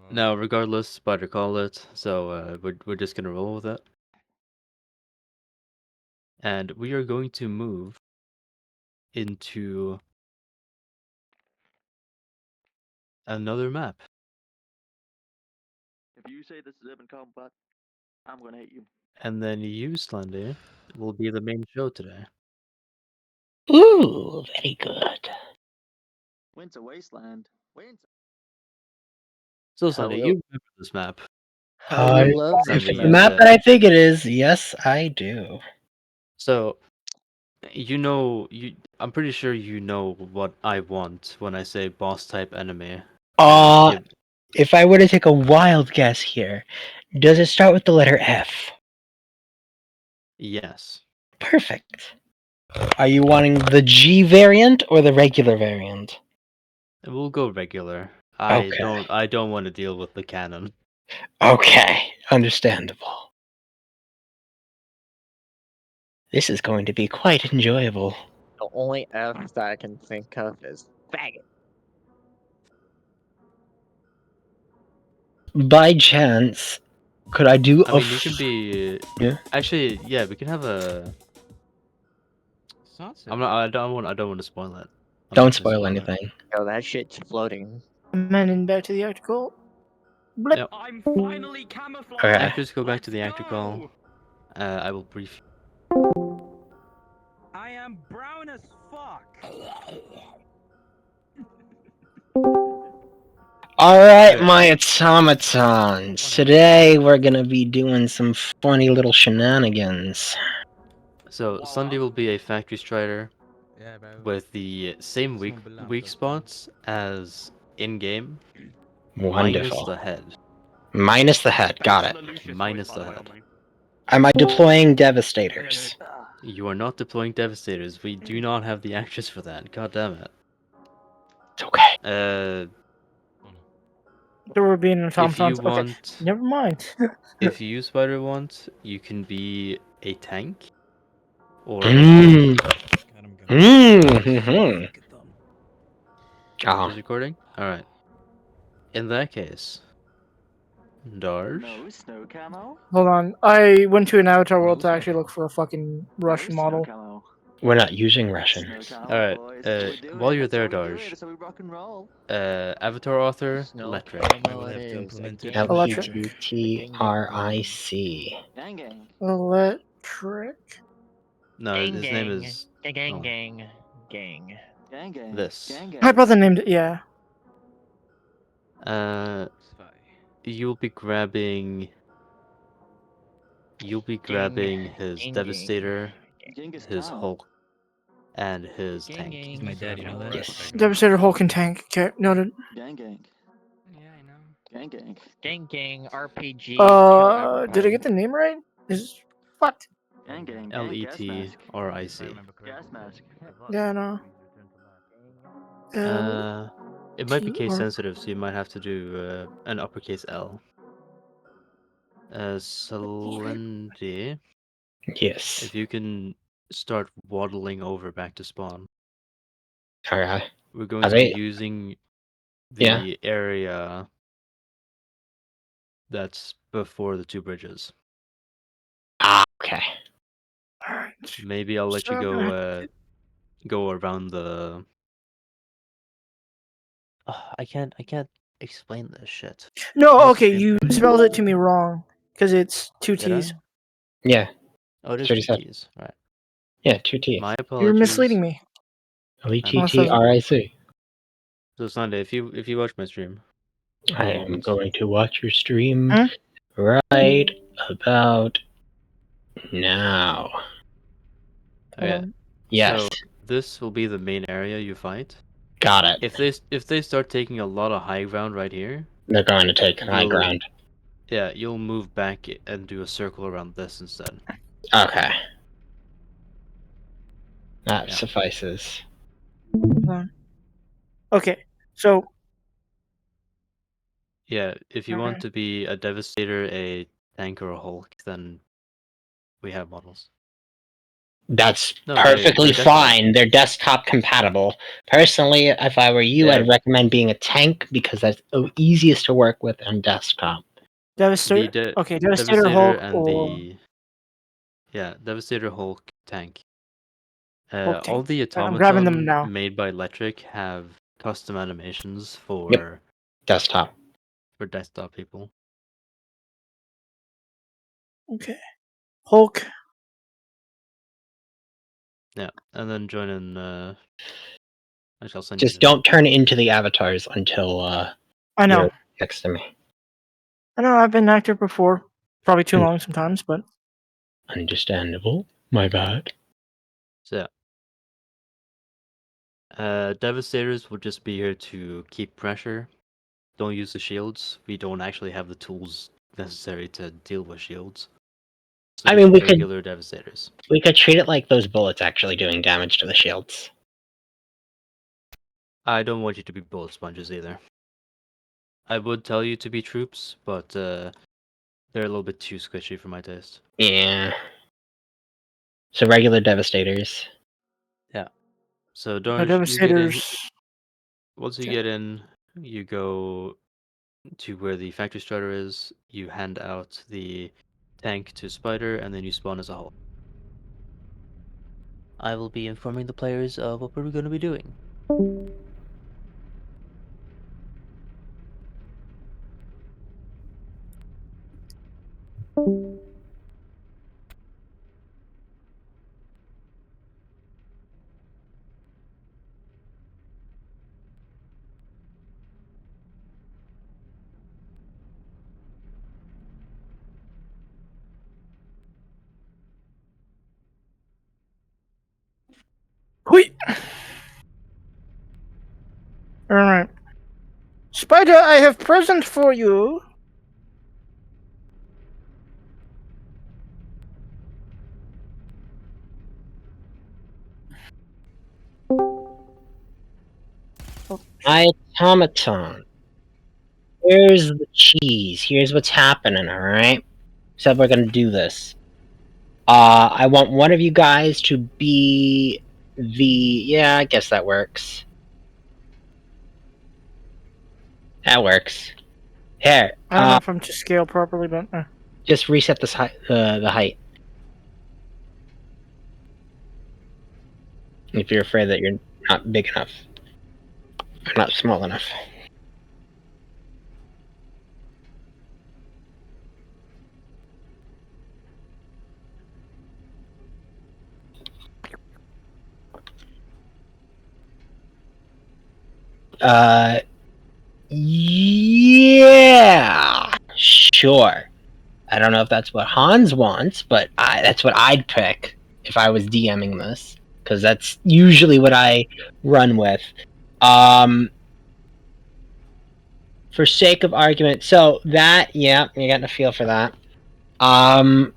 Speaker 2: Now, regardless, Spider called it, so we're just gonna roll with it. And we are going to move into another map.
Speaker 5: If you say this is urban combat, I'm gonna hate you.
Speaker 2: And then you, Slendy, will be the main show today.
Speaker 8: Ooh, very good.
Speaker 5: Winter Wasteland. Winter.
Speaker 2: So, Slendy, you remember this map.
Speaker 8: If
Speaker 2: Slendy,
Speaker 8: it's the map that I think it is, yes, I do.
Speaker 2: So, you know, I'm pretty sure you know what I want when I say boss type enemy.
Speaker 8: If I were to take a wild guess here, does it start with the letter F?
Speaker 2: Yes.
Speaker 8: Perfect. Are you wanting the G variant or the regular variant?
Speaker 2: We'll go regular.
Speaker 8: Okay.
Speaker 2: I don't want to deal with the cannon.
Speaker 8: Okay, understandable. This is going to be quite enjoyable.
Speaker 11: The only F that I can think of is faggot.
Speaker 8: By chance, could I do
Speaker 2: I mean, you can be.
Speaker 8: Yeah.
Speaker 2: Actually, yeah, we can have a. I don't want to spoil it.
Speaker 8: Don't spoil anything.
Speaker 11: Yo, that shit's floating.
Speaker 3: Amending back to the article. Blip.
Speaker 2: Yep.
Speaker 4: I'm finally camouflaged.
Speaker 8: Okay.
Speaker 2: Actors go back to the actor call. I will brief you.
Speaker 4: I am brown as fuck.
Speaker 8: Alright, my automatons. Today we're gonna be doing some funny little shenanigans.
Speaker 2: So Sunday will be a factory strider
Speaker 9: Yeah, bro.
Speaker 2: with the same weak
Speaker 9: Smumbelato.
Speaker 2: spots as in game, minus
Speaker 8: Wonderful.
Speaker 2: the head.
Speaker 8: Minus the head, got it.
Speaker 2: Minus the head.
Speaker 8: Am I deploying Devastators?
Speaker 2: You are not deploying Devastators. We do not have the actions for that. God damn it.
Speaker 8: It's okay.
Speaker 3: There were being
Speaker 2: If you
Speaker 3: automatons. Okay,
Speaker 2: want,
Speaker 3: never mind.
Speaker 2: if you Spider want, you can be a tank or
Speaker 8: Mm.
Speaker 2: Is
Speaker 8: Oh.
Speaker 2: recording? Alright. In that case, Darge.
Speaker 5: No snow camo.
Speaker 3: Hold on. I went to an Avatar world to actually look for a fucking Russian
Speaker 5: snow
Speaker 3: model.
Speaker 5: camo.
Speaker 8: We're not using Russian.
Speaker 5: Snow camo,
Speaker 2: Alright,
Speaker 5: boys. That's what we do
Speaker 2: while
Speaker 5: it.
Speaker 2: you're
Speaker 5: That's
Speaker 2: there,
Speaker 5: how we do it.
Speaker 2: Darge,
Speaker 5: That's how we rock and roll.
Speaker 2: Avatar author,
Speaker 11: Snow
Speaker 2: Letric.
Speaker 11: camo it is.
Speaker 3: Electric.
Speaker 8: LETTRIC.
Speaker 5: Gang gang.
Speaker 3: Electric.
Speaker 2: No,
Speaker 11: Gang
Speaker 2: his name
Speaker 11: gang.
Speaker 2: is
Speaker 11: Gang gang
Speaker 2: oh,
Speaker 11: gang. Gang.
Speaker 5: Gang gang.
Speaker 2: this.
Speaker 5: Gang gang.
Speaker 3: My brother named it. Yeah.
Speaker 2: You'll be grabbing his
Speaker 11: Gang,
Speaker 2: Devastator,
Speaker 5: Genghis
Speaker 2: his
Speaker 5: Khan.
Speaker 2: Hulk, and his
Speaker 11: Gang,
Speaker 2: tank.
Speaker 11: gang.
Speaker 9: He's my dad, you know that?
Speaker 8: Yes.
Speaker 3: Devastator, Hulk, and Tank. Okay, noted.
Speaker 5: Gang gang.
Speaker 11: Yeah, I know.
Speaker 5: Gang gang.
Speaker 11: Gang gang RPG.
Speaker 3: Did I get the name right? Is what?
Speaker 5: Gang gang. Gang. Gas mask.
Speaker 2: LETRIC.
Speaker 5: Gas mask.
Speaker 3: Yeah, no.
Speaker 2: It might be case
Speaker 3: TR.
Speaker 2: sensitive, so you might have to do an uppercase L. Slendy.
Speaker 8: Yes.
Speaker 2: If you can start waddling over back to spawn.
Speaker 8: Alright.
Speaker 2: We're going
Speaker 8: Are
Speaker 2: to
Speaker 8: they-
Speaker 2: be using the
Speaker 8: Yeah.
Speaker 2: area that's before the two bridges.
Speaker 8: Ah, okay.
Speaker 2: Maybe I'll let you
Speaker 3: So I'm
Speaker 2: go
Speaker 3: gonna
Speaker 2: go around the I can't explain this shit.
Speaker 3: No,
Speaker 2: What's
Speaker 3: okay,
Speaker 2: the-
Speaker 3: you spelled it to me wrong. Because it's two
Speaker 2: Did I?
Speaker 3: T's.
Speaker 8: Yeah.
Speaker 2: Oh, it is
Speaker 8: That's what
Speaker 2: two
Speaker 8: he said.
Speaker 2: T's. Right.
Speaker 8: Yeah, 2 T's.
Speaker 2: My apologies.
Speaker 3: You're misleading me.
Speaker 8: LETTRIC.
Speaker 2: So Sunday, if you watch my stream,
Speaker 8: I am going to watch your stream
Speaker 3: Huh?
Speaker 8: right about now.
Speaker 2: okay.
Speaker 8: Yes.
Speaker 2: So this will be the main area you fight.
Speaker 8: Got it.
Speaker 2: If they start taking a lot of high ground right here,
Speaker 8: They're going to take high
Speaker 2: you'll-
Speaker 8: ground.
Speaker 2: Yeah, you'll move back and do a circle around this instead.
Speaker 8: Okay. That
Speaker 2: Yeah.
Speaker 8: suffices.
Speaker 3: Okay, so
Speaker 2: Yeah, if you want
Speaker 3: Okay.
Speaker 2: to be a Devastator, a tank, or a Hulk, then we have models.
Speaker 8: That's
Speaker 2: No,
Speaker 8: perfectly
Speaker 2: they're
Speaker 8: fine. They're desktop compatible. Personally, if I were you,
Speaker 2: Yeah.
Speaker 8: I'd recommend being a tank because that's the easiest to work with on desktop.
Speaker 3: Devastator. Okay, Devastator, Hulk,
Speaker 2: and
Speaker 3: or
Speaker 2: Devastator, Hulk, tank.
Speaker 3: Hulk
Speaker 2: All
Speaker 3: tank.
Speaker 2: the
Speaker 3: I'm grabbing them
Speaker 2: automaton
Speaker 3: now.
Speaker 2: made by Electric have custom animations for
Speaker 8: desktop
Speaker 2: people.
Speaker 3: Okay. Hulk.
Speaker 2: Yeah, and then join in. I shall send
Speaker 8: Just
Speaker 2: you.
Speaker 8: don't turn it into the avatars until
Speaker 3: I know.
Speaker 8: you're next to me.
Speaker 3: I know I've been active before. Probably too long sometimes, but
Speaker 8: Understandable. My bad.
Speaker 2: So yeah. Devastators will just be here to keep pressure. Don't use the shields. We don't actually have the tools necessary to deal with shields. So
Speaker 8: I mean, we
Speaker 2: regular Devastators.
Speaker 8: We could treat it like those bullets actually doing damage to the shields.
Speaker 2: I don't want you to be bullet sponges either. I would tell you to be troops, but they're a little bit too squishy for my taste.
Speaker 8: Yeah. So regular Devastators.
Speaker 2: Yeah. So
Speaker 3: no
Speaker 2: don't you get in,
Speaker 3: Devastators.
Speaker 2: once you get in, you go to where the factory starter is, you hand out the tank to Spider, and then you spawn as a Hulk. I will be informing the players of what we're going to be doing.
Speaker 3: Alright. Spider, I have present for you.
Speaker 8: My automaton. Here's the cheese. Here's what's happening, alright? Said we're gonna do this. I want one of you guys to be the... Yeah, I guess that works. That works. Here,
Speaker 3: I don't know if I'm to scale properly, but...
Speaker 8: just reset this the height. If you're afraid that you're not big enough. Or not small enough. Yeah, sure. I don't know if that's what Hans wants, but that's what I'd pick if I was DMing this, because that's usually what I run with. For sake of argument, so that, yeah, you're getting a feel for that.
Speaker 3: Do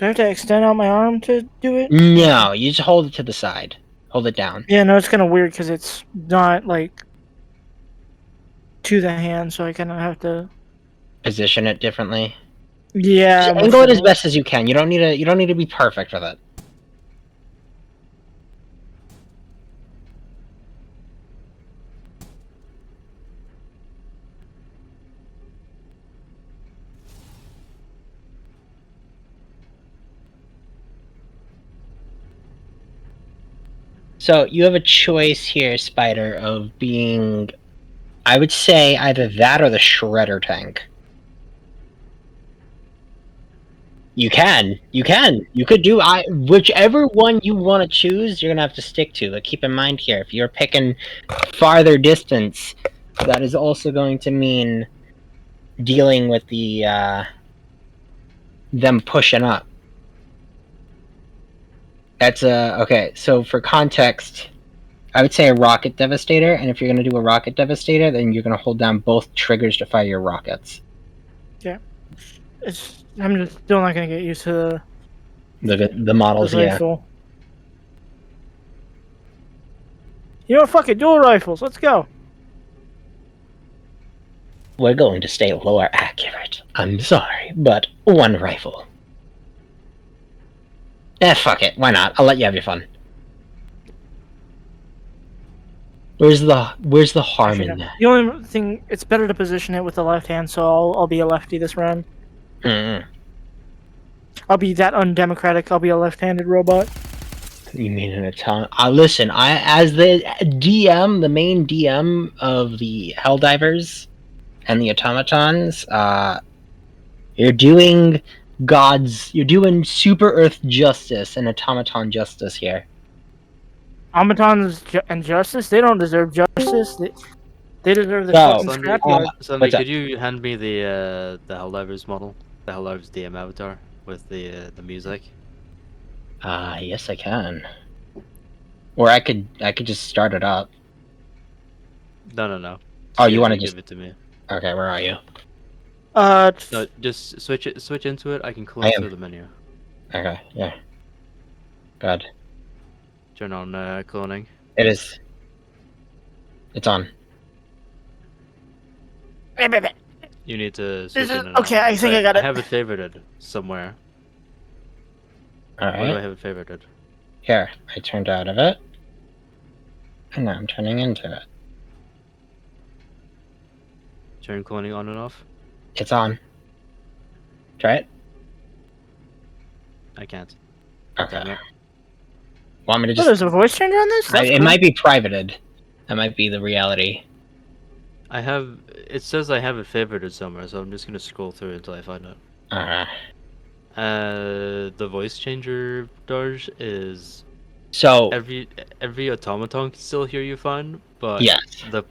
Speaker 3: I have to extend out my arm to do it?
Speaker 8: No, you just hold it to the side. Hold it down.
Speaker 3: Yeah, no, it's kind of weird because it's not, like, to the hand, so I kind of have to...
Speaker 8: Position it differently.
Speaker 3: Yeah.
Speaker 8: Just angle it as best as you can. You don't need to be perfect with it. So you have a choice here, Spider, of being, I would say, either that or the Shredder tank. You could do whichever one you want to choose. You're gonna have to stick to. But keep in mind here, if you're picking farther distance, that is also going to mean dealing with the them pushing up. That's okay. So for context, I would say a rocket devastator, and if you're gonna do a rocket devastator, then you're gonna hold down both triggers to fire your rockets.
Speaker 3: Yeah. I'm just still not gonna get used to
Speaker 8: the models,
Speaker 3: the
Speaker 8: yeah.
Speaker 3: rifle. You know what? Fuck it, dual rifles. Let's go.
Speaker 8: We're going to stay lore accurate. I'm sorry, but one rifle. Fuck it. Why not? I'll let you have your fun. Where's the harm in that?
Speaker 3: The only thing, it's better to position it with the left hand, so I'll be a lefty this round. I'll be that undemocratic. I'll be a left-handed robot.
Speaker 8: You mean an automaton? Listen, as the DM, the main DM of the Helldivers and the automatons, you're doing Super Earth justice and automaton justice here.
Speaker 3: Automatons and justice? They don't deserve justice. They deserve the fucking scrapyard.
Speaker 2: Somebody, could you hand me the Helldivers model? The Helldivers DM avatar with the music?
Speaker 8: Yes I can. Or I could just start it up.
Speaker 2: No.
Speaker 8: Oh, you want to just
Speaker 2: give it to me?
Speaker 8: Okay, where are you?
Speaker 2: No, just switch into it. I can close through the menu.
Speaker 8: Okay, yeah. Good.
Speaker 2: Turn on cloning.
Speaker 8: It is. It's on.
Speaker 2: You need to switch in and
Speaker 3: okay,
Speaker 2: on.
Speaker 3: I think I got it.
Speaker 2: I have it favorited somewhere.
Speaker 8: Alright.
Speaker 2: Where do I have it favorited?
Speaker 8: Here, I turned out of it. And now I'm turning into it.
Speaker 2: Turn cloning on and off?
Speaker 8: It's on. Try it?
Speaker 2: I can't.
Speaker 8: Okay.
Speaker 2: Damn it.
Speaker 8: Want me to
Speaker 3: Oh,
Speaker 8: just...
Speaker 3: there's a voice changer on this? That's
Speaker 8: It
Speaker 3: cool.
Speaker 8: might be privated. That might be the reality.
Speaker 2: It says I have it favorited somewhere, so I'm just gonna scroll through until I find it. The voice changer, Darj, is
Speaker 8: so
Speaker 2: every automaton can still hear you fine, but
Speaker 8: yes,
Speaker 2: the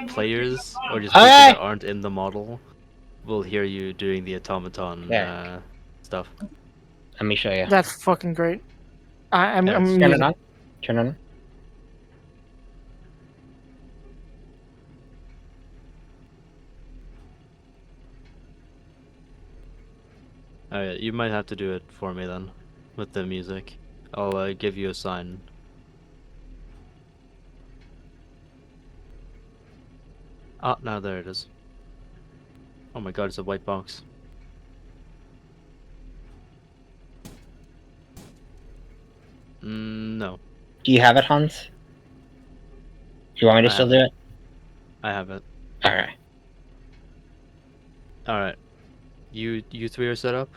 Speaker 2: players or just people that aren't in the model will hear you doing the automaton stuff.
Speaker 8: Let me show you.
Speaker 3: That's fucking great. I'm
Speaker 8: turn it on. Turn it on.
Speaker 2: Alright, you might have to do it for me then, with the music. I'll give you a sign. Ah, now there it is. Oh my god, it's a white box. No.
Speaker 8: Do you have it, Hans? Do you want me to
Speaker 2: I
Speaker 8: still
Speaker 2: have
Speaker 8: do it?
Speaker 2: I have it.
Speaker 8: Alright.
Speaker 2: Alright. You three are set up?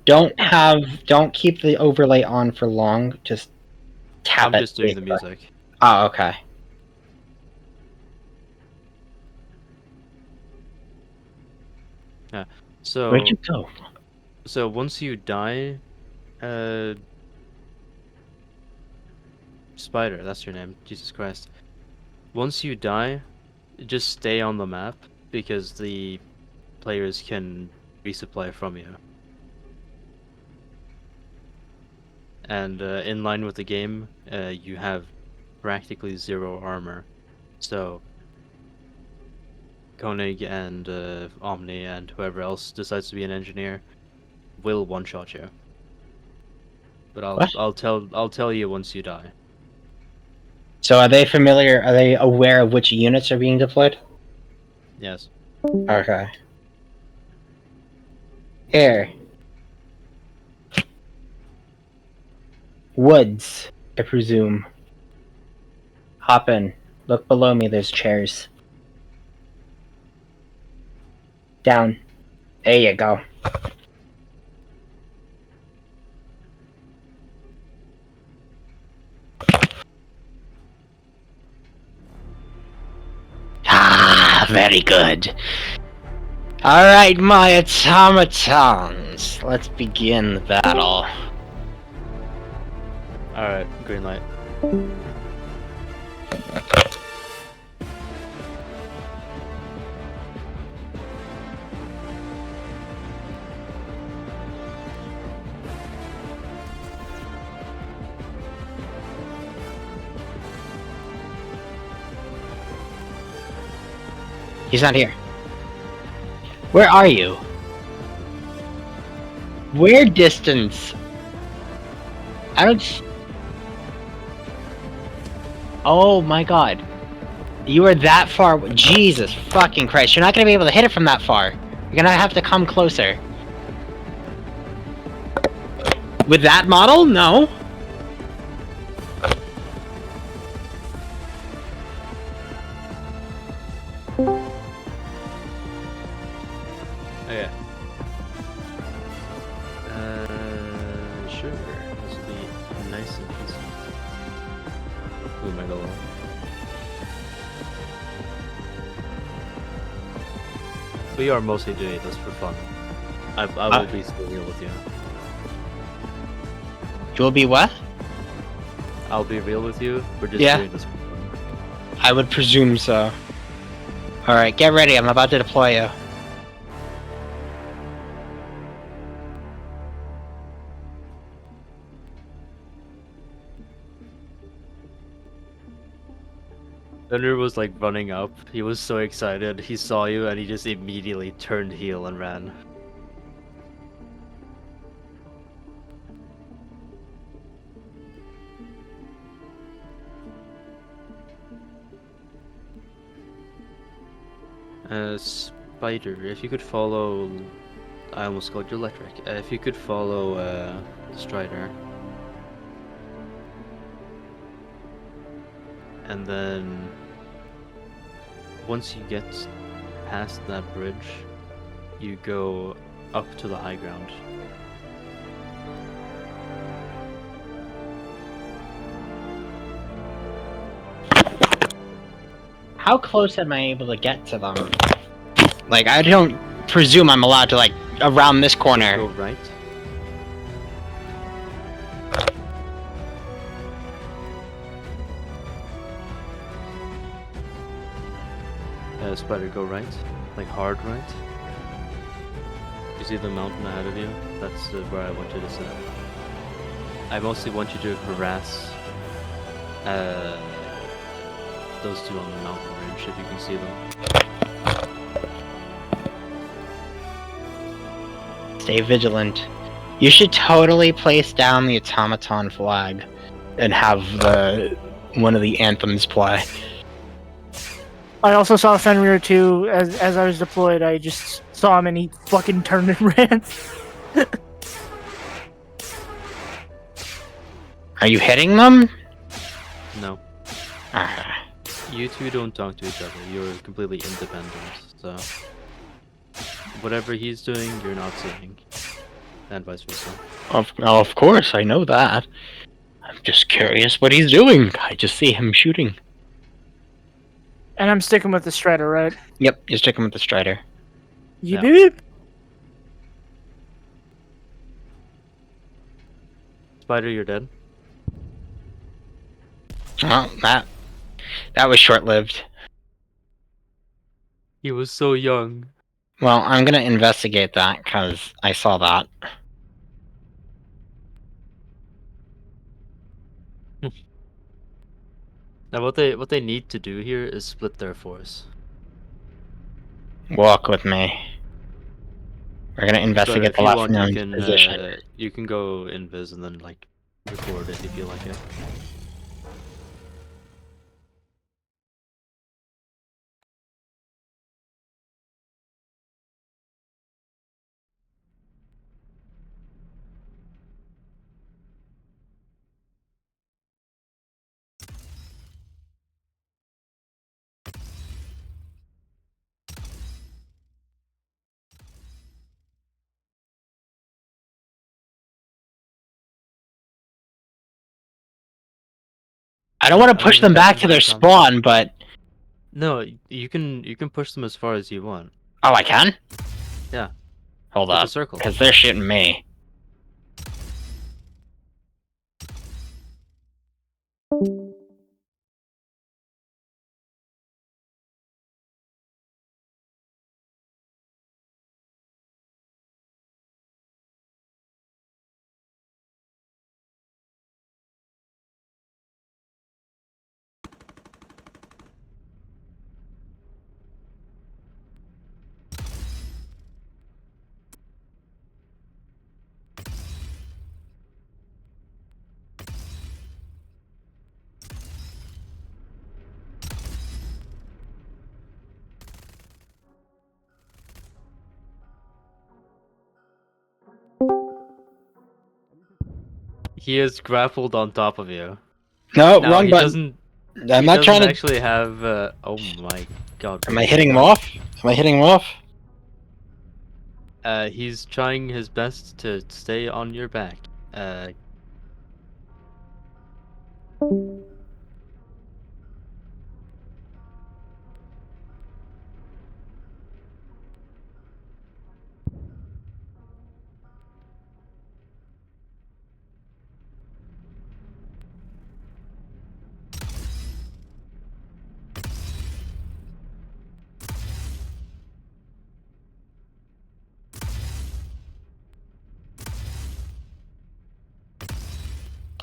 Speaker 8: Don't keep the overlay on for long, just tap
Speaker 2: I'm
Speaker 8: it.
Speaker 2: just doing the music.
Speaker 8: Oh, okay.
Speaker 2: Yeah. So
Speaker 8: Where'd you go?
Speaker 2: So once you die, Spider, that's your name, Jesus Christ. Once you die, just stay on the map because the players can resupply from you. And in line with the game, you have practically 0 armor. So Koenig and Omni and whoever else decides to be an engineer will one-shot you. But I'll tell you once you die.
Speaker 8: So are they familiar? Are they aware of which units are being deployed?
Speaker 2: Yes.
Speaker 8: Okay. Here. Woods, I presume. Hop in. Look below me, there's chairs. Down. There you go. Ah, very good. Alright, my automatons. Let's begin the battle.
Speaker 2: Alright, green light.
Speaker 8: He's not here. Where are you? Where distance? I don't... Oh my god. You are that far... Jesus fucking Christ. You're not gonna be able to hit it from that far. You're gonna have to come closer. With that model? No.
Speaker 2: Okay. Sure. This will be nice and easy. Ooh, my goal. We are mostly doing this for fun. I will be still real with you.
Speaker 8: You will be what?
Speaker 2: I'll be real with you. We're just doing this for fun.
Speaker 8: I would presume so. Alright, get ready. I'm about to deploy you.
Speaker 2: Thunder was like running up. He was so excited. He saw you and he just immediately turned heel and ran. Spider, if you could follow... I almost called you Electric. If you could follow Strider. And then once you get past that bridge, you go up to the high ground.
Speaker 8: How close am I able to get to them? Like, I don't presume I'm allowed to, like, around this corner.
Speaker 2: Go right. Spider, go right. Like, hard right. You see the mountain ahead of you? That's where I want you to sit. I mostly want you to harass those two on the mountain ridge, if you can see them.
Speaker 8: stay vigilant. You should totally place down the automaton flag and have one of the anthems play.
Speaker 3: I also saw Fenrir too. As I was deployed, I just saw him and he fucking turned and ran.
Speaker 8: Are you hitting them?
Speaker 2: No.
Speaker 8: Okay.
Speaker 2: You two don't talk to each other. You're completely independent. So whatever he's doing, you're not seeing, and vice versa.
Speaker 8: Of course, I know that. I'm just curious what he's doing. I just see him shooting.
Speaker 3: And I'm sticking with the Strider, right?
Speaker 8: Yep, you're sticking with the Strider.
Speaker 3: You did?
Speaker 2: Spider, you're dead.
Speaker 8: Well, that was short-lived.
Speaker 2: He was so young.
Speaker 8: Well, I'm gonna investigate that because I saw that.
Speaker 2: Now, what they need to do here is split their force.
Speaker 8: Walk with me. We're gonna
Speaker 2: But
Speaker 8: investigate
Speaker 2: if
Speaker 8: the
Speaker 2: you
Speaker 8: last
Speaker 2: want,
Speaker 8: known position.
Speaker 2: you can go invis and then like record it if you like it.
Speaker 8: I don't want to push them back to their spawn, but
Speaker 2: No, you can push them as far as you want.
Speaker 8: oh, I can.
Speaker 2: Yeah.
Speaker 8: Hold
Speaker 2: With a
Speaker 8: up,
Speaker 2: circle.
Speaker 8: because they're shooting me.
Speaker 2: He is grappled on top of you.
Speaker 8: No,
Speaker 2: Now,
Speaker 8: wrong
Speaker 2: he
Speaker 8: button.
Speaker 2: doesn't.
Speaker 8: I'm
Speaker 2: he
Speaker 8: not
Speaker 2: doesn't
Speaker 8: trying to.
Speaker 2: actually have. Oh my god.
Speaker 8: Am I hitting him off? Am I hitting him off?
Speaker 2: He's trying his best to stay on your back.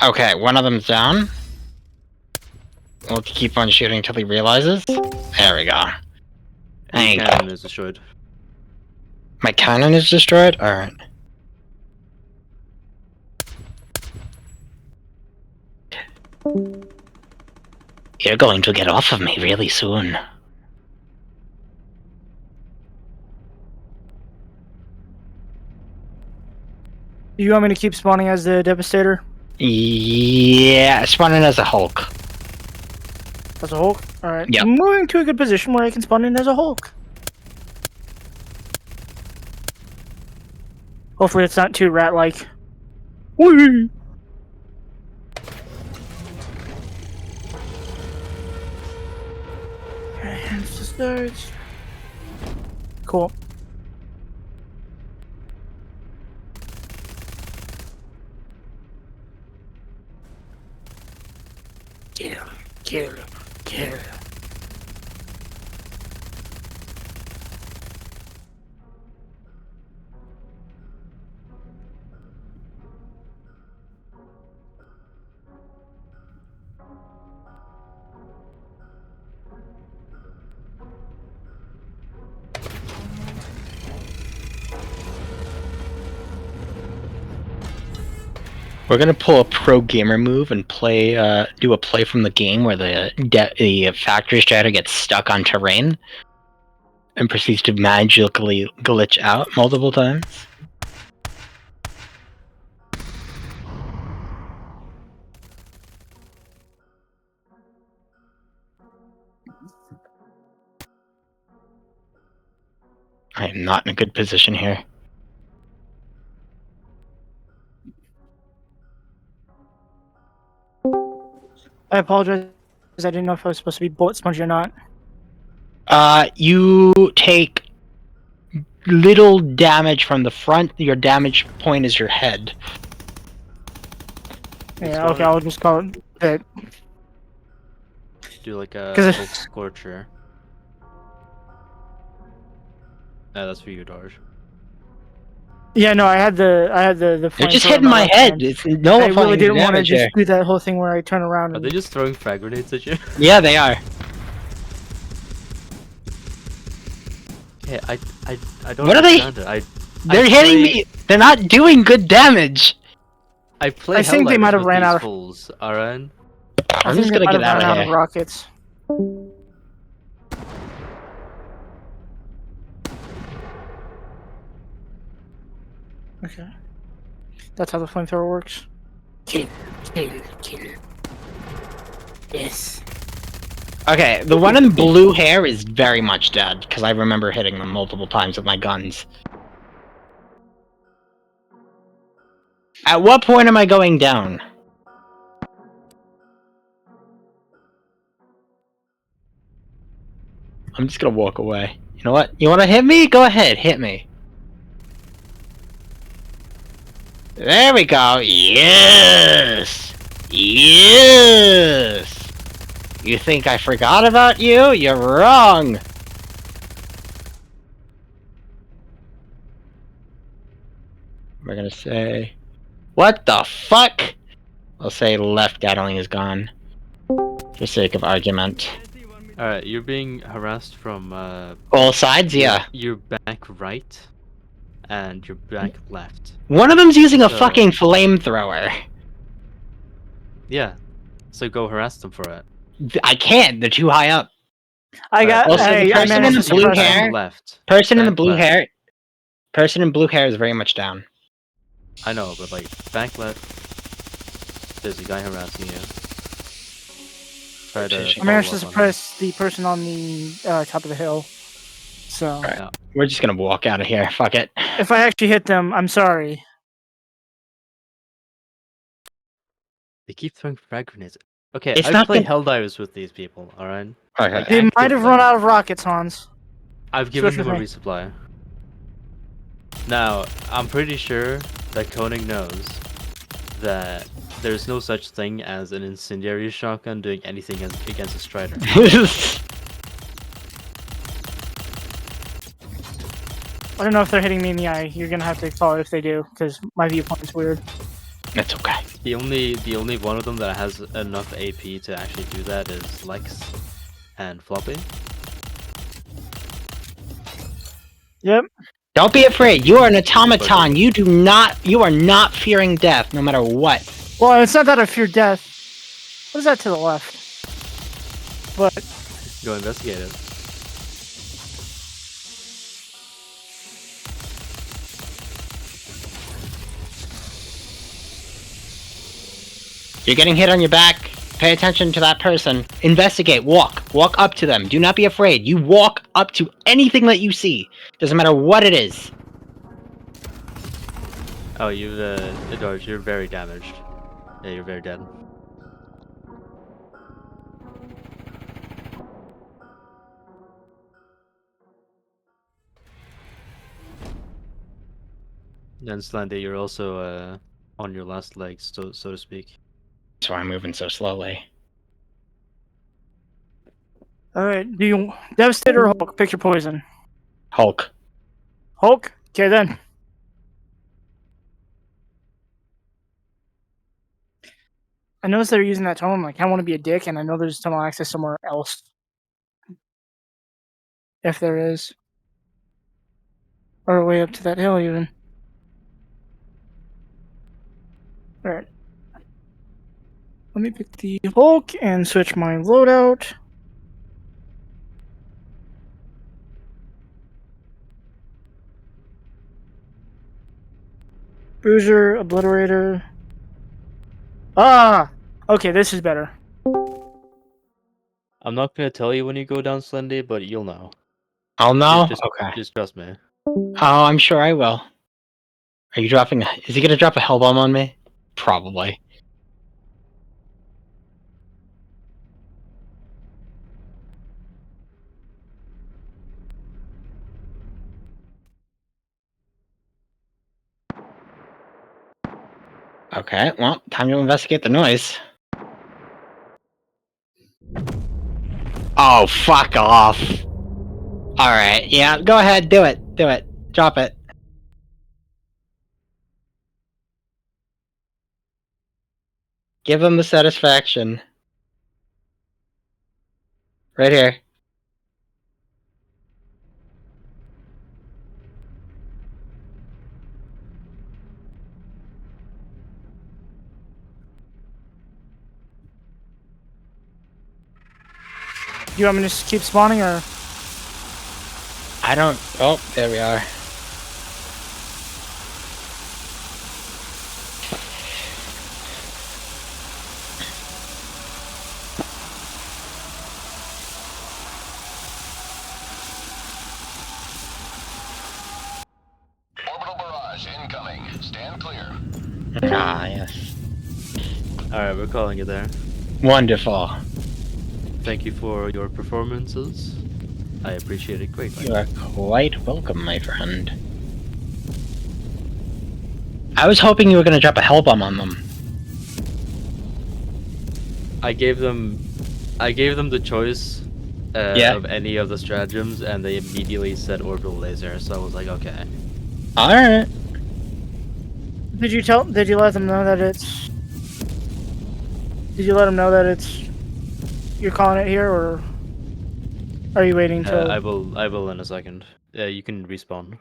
Speaker 8: Okay, one of them's down. We'll keep on shooting till he realizes. There we go.
Speaker 2: The cannon is destroyed.
Speaker 8: My cannon is destroyed? Alright. You're going to get off of me really soon.
Speaker 3: Do you want me to keep spawning as the Devastator?
Speaker 8: Yeah, spawning as a Hulk.
Speaker 3: As a Hulk? Alright.
Speaker 8: Yep.
Speaker 3: I'm moving to a good position where I can spawn in as a Hulk. Hopefully it's not too rat-like. Whee! And it's just starts. Cool. Kill, kill, kill.
Speaker 8: We're gonna pull a pro gamer move and play, do a play from the game where the factory strider gets stuck on terrain and proceeds to magically glitch out multiple times. I am not in a good position here.
Speaker 3: I apologize. I didn't know if I was supposed to be bullet spongy or not.
Speaker 8: You take little damage from the front. Your damage point is your head.
Speaker 3: Yeah, okay, I'll just call it that.
Speaker 2: Do like a
Speaker 3: 'Cause
Speaker 2: Hulk Scorcher. That's for you, Darj.
Speaker 3: Yeah, no, I had the
Speaker 8: You're just
Speaker 3: flamethrower
Speaker 8: hitting
Speaker 3: in
Speaker 8: my
Speaker 3: left
Speaker 8: head.
Speaker 3: hand.
Speaker 8: It's no
Speaker 3: I really
Speaker 8: fucking
Speaker 3: didn't want to
Speaker 8: damage
Speaker 3: just
Speaker 8: there.
Speaker 3: do that whole thing where I turn around
Speaker 2: Are
Speaker 3: and
Speaker 2: they just throwing frag grenades at you?
Speaker 8: Yeah, they are.
Speaker 2: Yeah, I don't
Speaker 8: What are they?
Speaker 2: understand it.
Speaker 8: They're
Speaker 2: I
Speaker 8: hitting
Speaker 2: play-
Speaker 8: me. They're not doing good damage.
Speaker 2: I play
Speaker 3: I think they
Speaker 2: Helldivers
Speaker 3: might have
Speaker 2: with
Speaker 3: ran
Speaker 2: these
Speaker 3: out of-
Speaker 2: fools, Aaron.
Speaker 3: I
Speaker 8: I'm
Speaker 3: think
Speaker 8: just
Speaker 3: they
Speaker 8: gonna
Speaker 3: might
Speaker 8: get
Speaker 3: have
Speaker 8: out
Speaker 3: run
Speaker 8: of here.
Speaker 3: rockets. Okay. That's how the flamethrower works. Kill. Yes.
Speaker 8: Okay, the one in blue hair is very much dead because I remember hitting them multiple times with my guns. At what point am I going down? I'm just gonna walk away. You know what? You wanna hit me? Go ahead, hit me. There we go. Yes! Yes! You think I forgot about you? You're wrong! We're gonna say... What the fuck? I'll say left Gatling is gone. For sake of argument.
Speaker 2: Alright, you're being harassed from
Speaker 8: All sides? Yeah.
Speaker 2: your back right and your back left.
Speaker 8: One of them's using a
Speaker 2: So-
Speaker 8: fucking flamethrower.
Speaker 2: Yeah. So go harass them for it.
Speaker 8: I can't, they're too high up.
Speaker 3: I got.
Speaker 8: Also, the
Speaker 3: I
Speaker 8: person in
Speaker 3: managed
Speaker 8: the
Speaker 3: to
Speaker 8: blue
Speaker 3: suppress
Speaker 8: hair-
Speaker 3: them.
Speaker 2: Left.
Speaker 8: Person in the
Speaker 2: Back
Speaker 8: blue
Speaker 2: left.
Speaker 8: hair... Person in blue hair is very much down.
Speaker 2: I know, but like back left, there's a guy harassing you. Try to.
Speaker 3: I managed to
Speaker 2: follow up on him.
Speaker 3: suppress the person on the top of the hill. So
Speaker 2: Yeah.
Speaker 8: We're just gonna walk out of here, fuck it.
Speaker 3: if I actually hit them, I'm sorry.
Speaker 2: They keep throwing frag grenades. Okay,
Speaker 8: It's
Speaker 2: I
Speaker 8: not
Speaker 2: play
Speaker 8: gonna-
Speaker 2: Helldivers with these people. All right.
Speaker 8: Okay.
Speaker 2: Like,
Speaker 3: They might have run
Speaker 2: actively.
Speaker 3: out of rockets, Hans.
Speaker 2: I've given
Speaker 3: Switch
Speaker 2: them a
Speaker 3: with
Speaker 2: resupply. Now, I'm pretty sure that Koenig knows that there's no such thing as an incendiary shotgun doing anything against a Strider.
Speaker 3: I don't know if they're hitting me in the eye. You're gonna have to call it if they do, because my viewpoint's weird.
Speaker 8: That's okay.
Speaker 2: The only one of them that has enough AP to actually do that is Lex and Floppy.
Speaker 3: Yep.
Speaker 8: Don't be afraid. You are an automaton. You are not fearing death, no matter what.
Speaker 3: Well, it's not that I fear death. What is that to the left? But
Speaker 2: Go investigate it.
Speaker 8: You're getting hit on your back. Pay attention to that person. Investigate. Walk. Walk up to them. Do not be afraid. You walk up to anything that you see. Doesn't matter what it is.
Speaker 2: Oh, Darj, you're very damaged. Yeah, you're very dead. And Slendy, you're also on your last legs, so to speak.
Speaker 8: That's why I'm moving so slowly.
Speaker 3: alright, do you Devastator or Hulk? Pick your poison.
Speaker 8: Hulk.
Speaker 3: Hulk? Okay then. I noticed they're using that tunnel. I'm like, I want to be a dick, and I know there's tunnel access somewhere else. If there is. Or way up to that hill, even. Alright. let me pick the Hulk and switch my loadout. Bruiser, Obliterator. Ah! Okay, this is better.
Speaker 2: I'm not gonna tell you when you go down Slendy, but you'll know.
Speaker 8: I'll know?
Speaker 2: Okay. Just trust me.
Speaker 8: Oh, I'm sure I will. Are you dropping... Is he gonna drop a Hellbomb on me? Probably. Okay, well, time to investigate the noise. Oh, fuck off. Alright, yeah, go ahead, do it. Do it. Drop it. Give him the satisfaction. Right here.
Speaker 3: Do you want me to just keep spawning, or?
Speaker 8: I don't... Oh, there we are.
Speaker 15: Orbital barrage incoming. Stand clear.
Speaker 8: Ah, yes.
Speaker 2: Alright, we're calling it there.
Speaker 8: Wonderful.
Speaker 2: Thank you for your performances. I appreciate it greatly.
Speaker 8: You are quite welcome, my friend. I was hoping you were gonna drop a Hellbomb on them.
Speaker 2: I gave them the choice of any of the stratagems, and they immediately said orbital laser. So I was like, okay.
Speaker 8: All right.
Speaker 3: Did you let them know that it's? Did you let them know that it's? You're calling it here, or are you waiting till?
Speaker 2: I will in a second. You can respawn.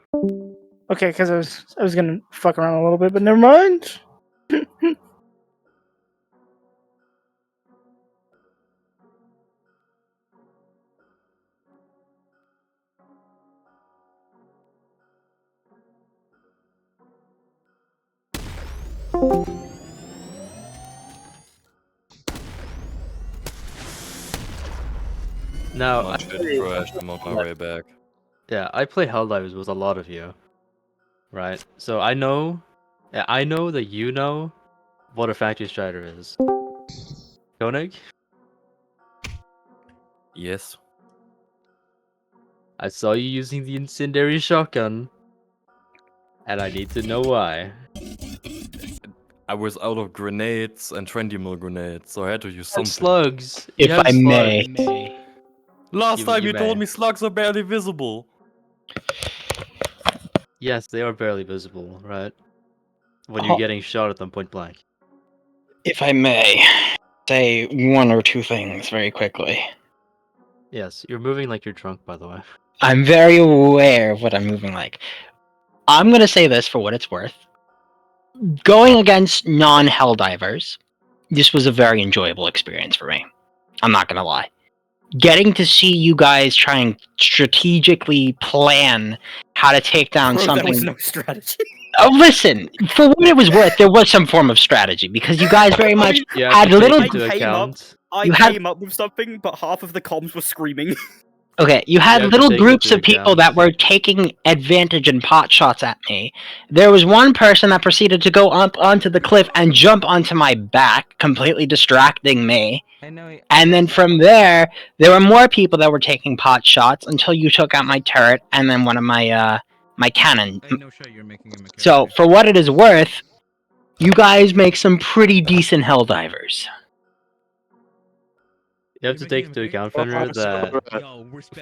Speaker 3: Okay, because I was gonna fuck around a little bit, but never mind.
Speaker 2: Now,
Speaker 10: Much bit crashed. I'm on my way back.
Speaker 2: Yeah, I play Helldivers with a lot of you, right? So I know that you know what a factory strider is. Koenig?
Speaker 10: Yes.
Speaker 2: I saw you using the incendiary shotgun, and I need to know why.
Speaker 10: I was out of grenades and 20 mil grenades, so I had to use something.
Speaker 2: Slugs.
Speaker 8: If I may.
Speaker 10: Last time
Speaker 2: you
Speaker 10: you told
Speaker 2: may.
Speaker 10: me slugs are barely visible.
Speaker 2: Yes, they are barely visible, right? When you're getting shot at them point blank.
Speaker 8: If I may say one or two things very quickly.
Speaker 2: Yes, you're moving like you're drunk, by the way.
Speaker 8: I'm very aware of what I'm moving like. I'm gonna say this for what it's worth. Going against non-Helldivers, this was a very enjoyable experience for me. I'm not gonna lie. Getting to see you guys try and strategically plan how to take down something.
Speaker 4: There was no strategy.
Speaker 8: Oh, listen, for what it was worth, there was some form of strategy because you guys very much had little.
Speaker 4: I came up with something, but half of the comms were screaming.
Speaker 8: Okay, you had little groups of people that were taking advantage and pot shots at me. There was one person that proceeded to go up onto the cliff and jump onto my back, completely distracting me. And then from there were more people that were taking pot shots until you took out my turret and then one of my my cannon. So, for what it is worth, you guys make some pretty decent Helldivers.
Speaker 2: You have to take into account, Fenrir, that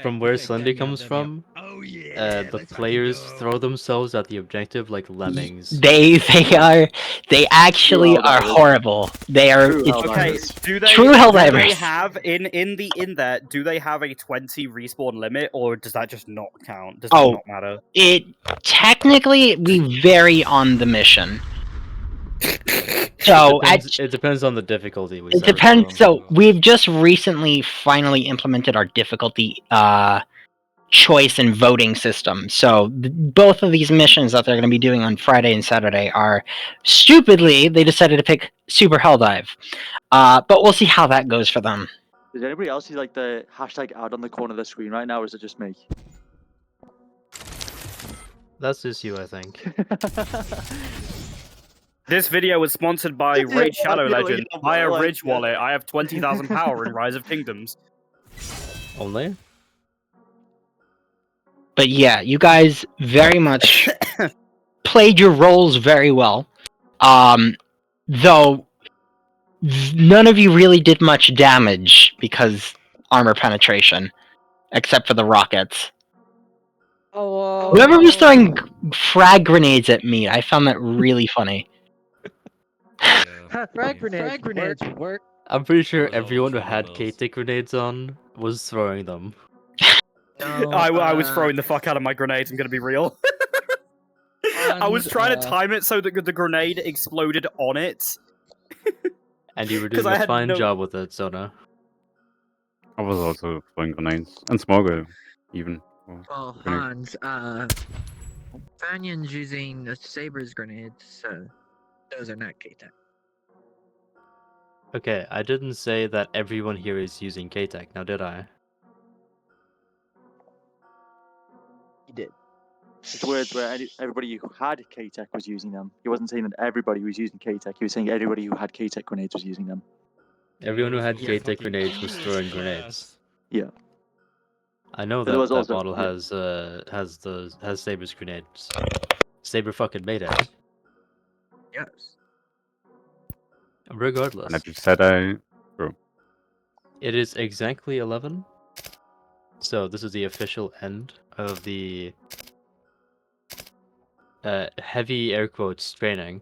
Speaker 2: from where Slendy comes from, the players throw themselves at the objective like lemmings.
Speaker 8: They actually are horrible. They are
Speaker 4: Okay,
Speaker 8: true
Speaker 4: do they
Speaker 8: Helldivers.
Speaker 4: have in there? Do they have a 20 respawn limit, or does that just not count? Does that
Speaker 8: Oh,
Speaker 4: not matter?
Speaker 8: it technically we vary on the mission. So
Speaker 2: It depends on the difficulty. We
Speaker 8: it
Speaker 2: set.
Speaker 8: depends. So we've just recently finally implemented our difficulty choice and voting system. So both of these missions that they're going to be doing on Friday and Saturday are stupidly they decided to pick Super Helldive. But we'll see how that goes for them.
Speaker 5: Does anybody else see like the hashtag ad on the corner of the screen right now, or is it just me?
Speaker 2: That's just you, I think.
Speaker 16: This video was sponsored by
Speaker 5: Yeah,
Speaker 16: Raid Shadow
Speaker 5: yeah,
Speaker 16: Legend.
Speaker 5: yeah,
Speaker 16: Buy a
Speaker 5: like,
Speaker 16: Ridge wallet. I have 20,000 power in Rise of Kingdoms.
Speaker 2: Only?
Speaker 8: But yeah, you guys very much played your roles very well. Though none of you really did much damage because armor penetration, except for the rockets. Whoever was throwing frag grenades at me, I found that really funny.
Speaker 11: Frag grenades work.
Speaker 2: I'm pretty sure everyone who had K-Tech grenades on was throwing them.
Speaker 16: I was throwing the fuck out of my grenades, I'm gonna be real. I was trying to time it so that the grenade exploded on it.
Speaker 2: And you were doing a fine job with it, Sona.
Speaker 12: I was also throwing grenades. And Smoggle, even.
Speaker 11: Well,
Speaker 12: Grenade.
Speaker 11: Hans, Fanion's using the Saber's grenades, so those are not K-Tech.
Speaker 2: Okay, I didn't say that everyone here is using K-Tech, now did I?
Speaker 11: You did.
Speaker 5: It's weird where everybody who had K-Tech was using them. He wasn't saying that everybody was using K-Tech. He was saying everybody who had K-Tech grenades was using them.
Speaker 2: Everyone who had K-Tech grenades was throwing grenades.
Speaker 5: Yeah.
Speaker 2: I know
Speaker 5: But
Speaker 2: that
Speaker 5: there was
Speaker 2: that
Speaker 5: also-
Speaker 2: model
Speaker 5: yeah.
Speaker 2: has Saber's grenades. Saber fucking made it.
Speaker 11: Yes.
Speaker 2: Regardless.
Speaker 12: And I just said I threw.
Speaker 2: It is exactly 11. So this is the official end of the heavy air quotes training.